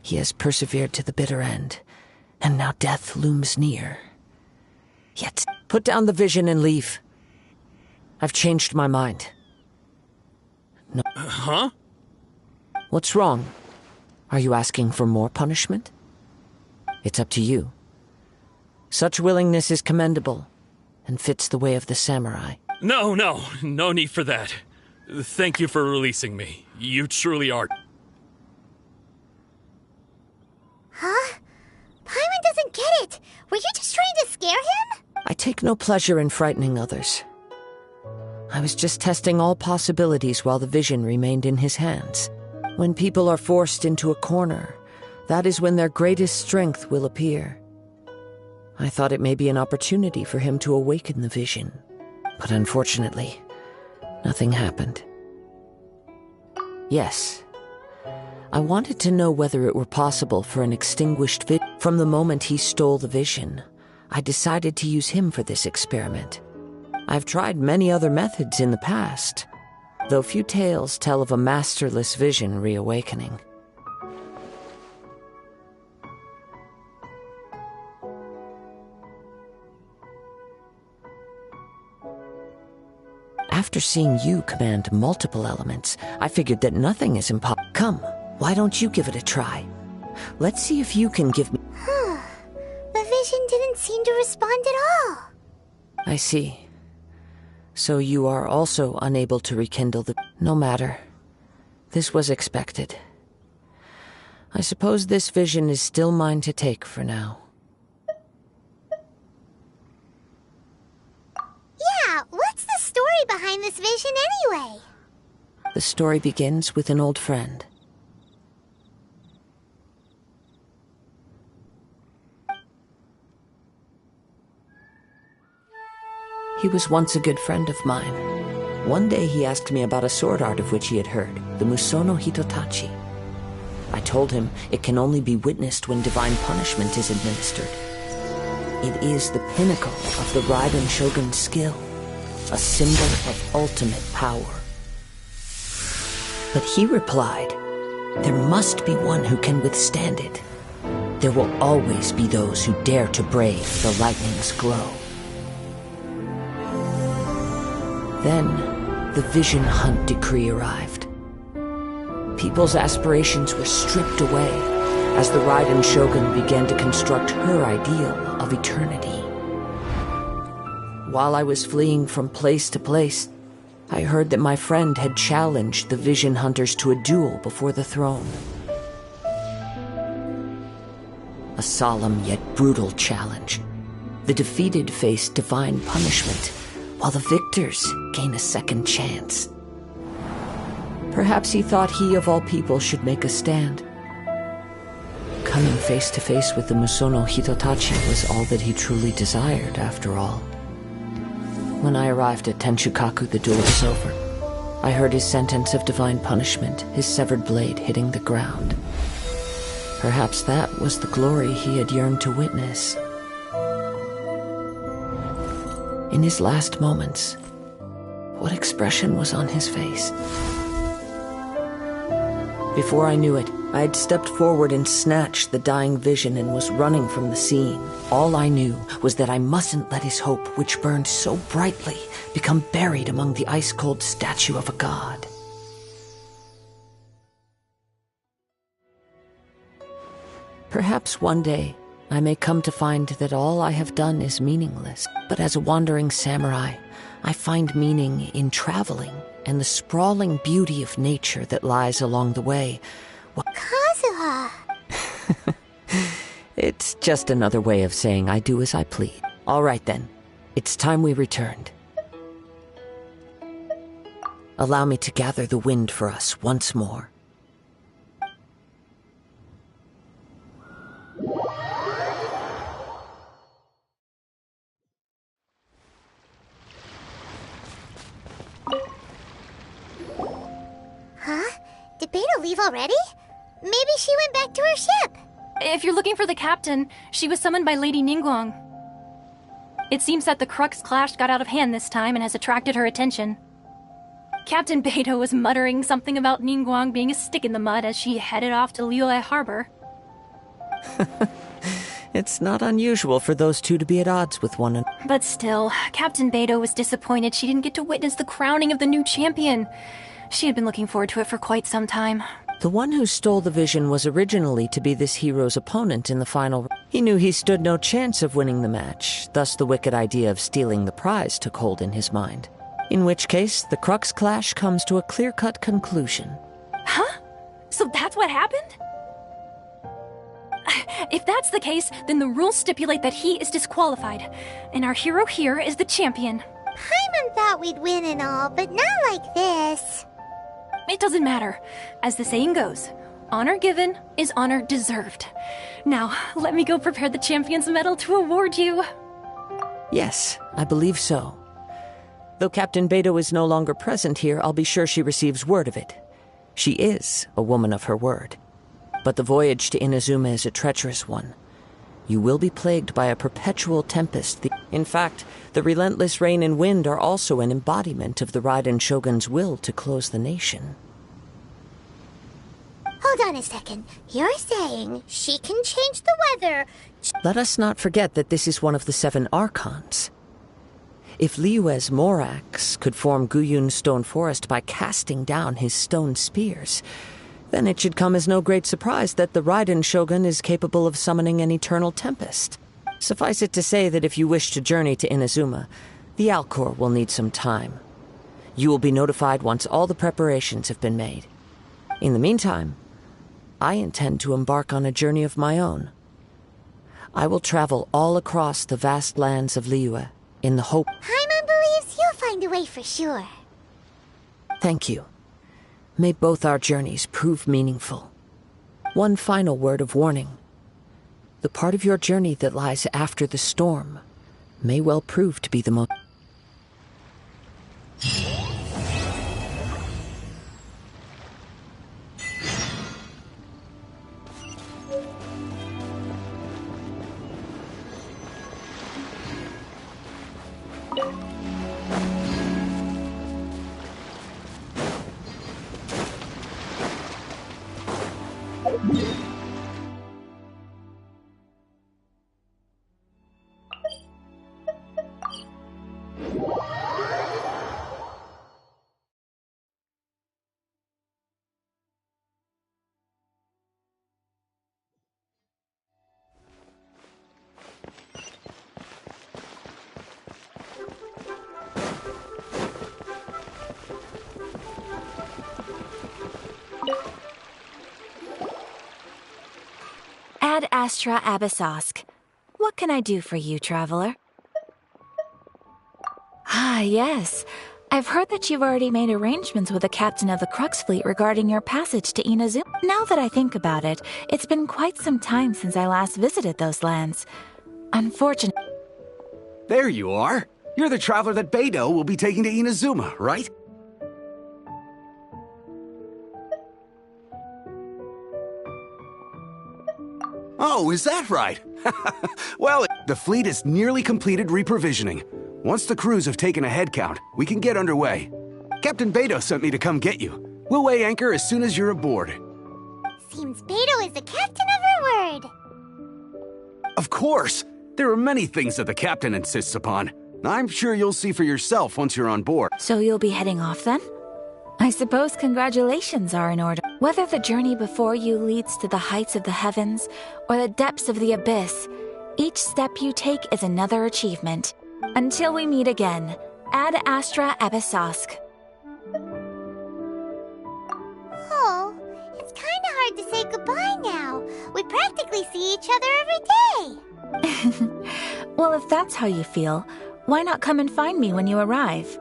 C: He has persevered to the bitter end, and now death looms near. Yet, put down the vision and leave. I've changed my mind. No.
Q: Huh?
C: What's wrong? Are you asking for more punishment? It's up to you. Such willingness is commendable, and fits the way of the samurai.
Q: No need for that. Thank you for releasing me. You truly are...
A: Huh? Paimon doesn't get it. Were you just trying to scare him?
C: I take no pleasure in frightening others. I was just testing all possibilities while the vision remained in his hands. When people are forced into a corner, that is when their greatest strength will appear. I thought it may be an opportunity for him to awaken the vision. But unfortunately, nothing happened. Yes, I wanted to know whether it were possible for an extinguished vision. From the moment he stole the vision, I decided to use him for this experiment. I've tried many other methods in the past, though few tales tell of a masterless vision reawakening. After seeing you command multiple elements, I figured that nothing is impossible. Come, why don't you give it a try? Let's see if you can give me...
A: The vision didn't seem to respond at all.
C: I see. So you are also unable to rekindle the... No matter. This was expected. I suppose this vision is still mine to take for now.
A: Yeah, what's the story behind this vision anyway?
C: The story begins with an old friend. He was once a good friend of mine. One day he asked me about a sword art of which he had heard, the Musono Hitotachi. I told him it can only be witnessed when divine punishment is administered. It is the pinnacle of the Raiden Shogun's skill, a symbol of ultimate power. But he replied, there must be one who can withstand it. There will always be those who dare to brave the lightning's glow. Then, the Vision Hunt decree arrived. People's aspirations were stripped away as the Raiden Shogun began to construct her ideal of eternity. While I was fleeing from place to place, I heard that my friend had challenged the Vision Hunters to a duel before the throne. A solemn yet brutal challenge. The defeated face divine punishment, while the victors gain a second chance. Perhaps he thought he of all people should make a stand. Coming face to face with the Musono Hitotachi was all that he truly desired, after all. When I arrived at Tenshukaku, the duel was over. I heard his sentence of divine punishment, his severed blade hitting the ground. Perhaps that was the glory he had yearned to witness. In his last moments, what expression was on his face? Before I knew it, I had stepped forward and snatched the dying vision and was running from the scene. All I knew was that I mustn't let his hope, which burned so brightly, become buried among the ice-cold statue of a god. Perhaps one day, I may come to find that all I have done is meaningless. But as a wandering samurai, I find meaning in traveling and the sprawling beauty of nature that lies along the way.
A: Kazuha!
C: It's just another way of saying I do as I please. All right then, it's time we returned. Allow me to gather the wind for us once more.
A: Huh? Did Beta leave already? Maybe she went back to her ship.
O: If you're looking for the captain, she was summoned by Lady Ningguang. It seems that the Crux clash got out of hand this time and has attracted her attention. Captain Beta was muttering something about Ningguang being a stick in the mud as she headed off to Liyue Harbor.
C: It's not unusual for those two to be at odds with one another.
O: But still, Captain Beta was disappointed she didn't get to witness the crowning of the new champion. She had been looking forward to it for quite some time.
C: The one who stole the vision was originally to be this hero's opponent in the final. He knew he stood no chance of winning the match, thus the wicked idea of stealing the prize took hold in his mind. In which case, the Crux clash comes to a clear-cut conclusion.
O: Huh? So that's what happened? If that's the case, then the rules stipulate that he is disqualified, and our hero here is the champion.
A: Paimon thought we'd win and all, but not like this.
O: It doesn't matter. As the saying goes, honor given is honor deserved. Now, let me go prepare the champion's medal to award you.
C: Yes, I believe so. Though Captain Beto is no longer present here, I'll be sure she receives word of it. She is a woman of her word. But the voyage to Inazuma is a treacherous one. You will be plagued by a perpetual tempest. In fact, the relentless rain and wind are also an embodiment of the Raiden Shogun's will to close the nation.
A: Hold on a second. You're saying she can change the weather?
C: Let us not forget that this is one of the 7 Archons. If Liyue's Morax could form Guyun's stone forest by casting down his stone spears, then it should come as no great surprise that the Raiden Shogun is capable of summoning an eternal tempest. Suffice it to say that if you wish to journey to Inazuma, the Alcor will need some time. You will be notified once all the preparations have been made. In the meantime, I intend to embark on a journey of my own. I will travel all across the vast lands of Liyue in the hope...
A: Paimon believes you'll find a way for sure.
C: Thank you. May both our journeys prove meaningful. One final word of warning. The part of your journey that lies after the storm may well prove to be the most...
R: Ad Astra Abyssosk. What can I do for you, traveler? Ah, yes. I've heard that you've already made arrangements with the captain of the Crux fleet regarding your passage to Inazuma. Now that I think about it, it's been quite some time since I last visited those lands. Unfortunately...
S: There you are. You're the traveler that Beidou will be taking to Inazuma, right? Oh, is that right? Well, the fleet is nearly completed reprovisioning. Once the crews have taken a head count, we can get underway. Captain Beidou sent me to come get you. We'll weigh anchor as soon as you're aboard.
A: Seems Beidou is the captain of her word.
S: Of course! There are many things that the captain insists upon. I'm sure you'll see for yourself once you're on board.
R: So you'll be heading off then? I suppose congratulations are in order. Whether the journey before you leads to the heights of the heavens or the depths of the abyss, each step you take is another achievement. Until we meet again, Ad Astra Abyssosk.
A: Oh, it's kind of hard to say goodbye now. We practically see each other every day.
R: Well, if that's how you feel, why not come and find me when you arrive?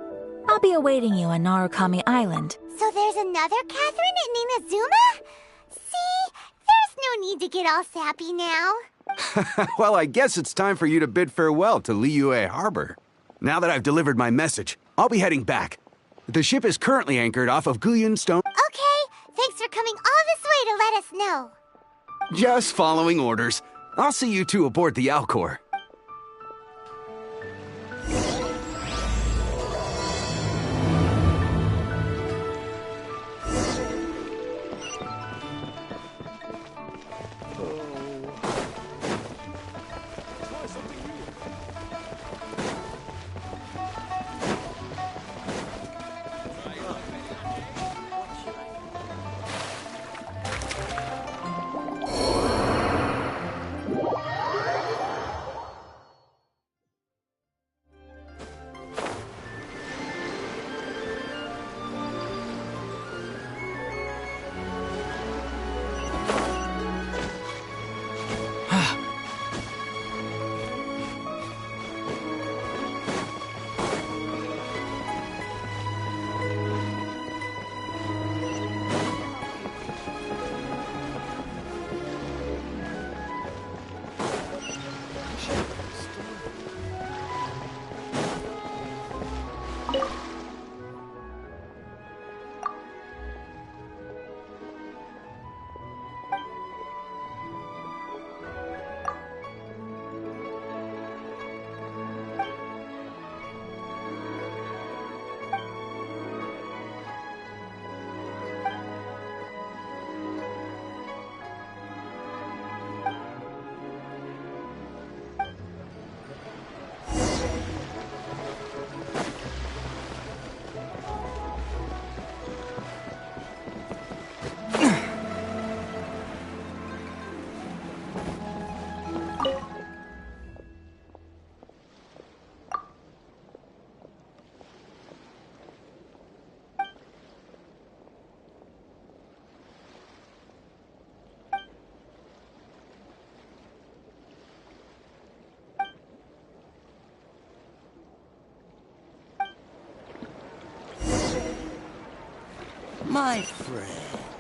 R: I'll be awaiting you on Narukami Island.
A: So there's another Catherine in Inazuma? See, there's no need to get all sappy now.
S: Well, I guess it's time for you to bid farewell to Liyue Harbor. Now that I've delivered my message, I'll be heading back. The ship is currently anchored off of Guyun Stone.
A: Okay, thanks for coming all this way to let us know.
S: Just following orders. I'll see you two aboard the Alcor.
T: My friend.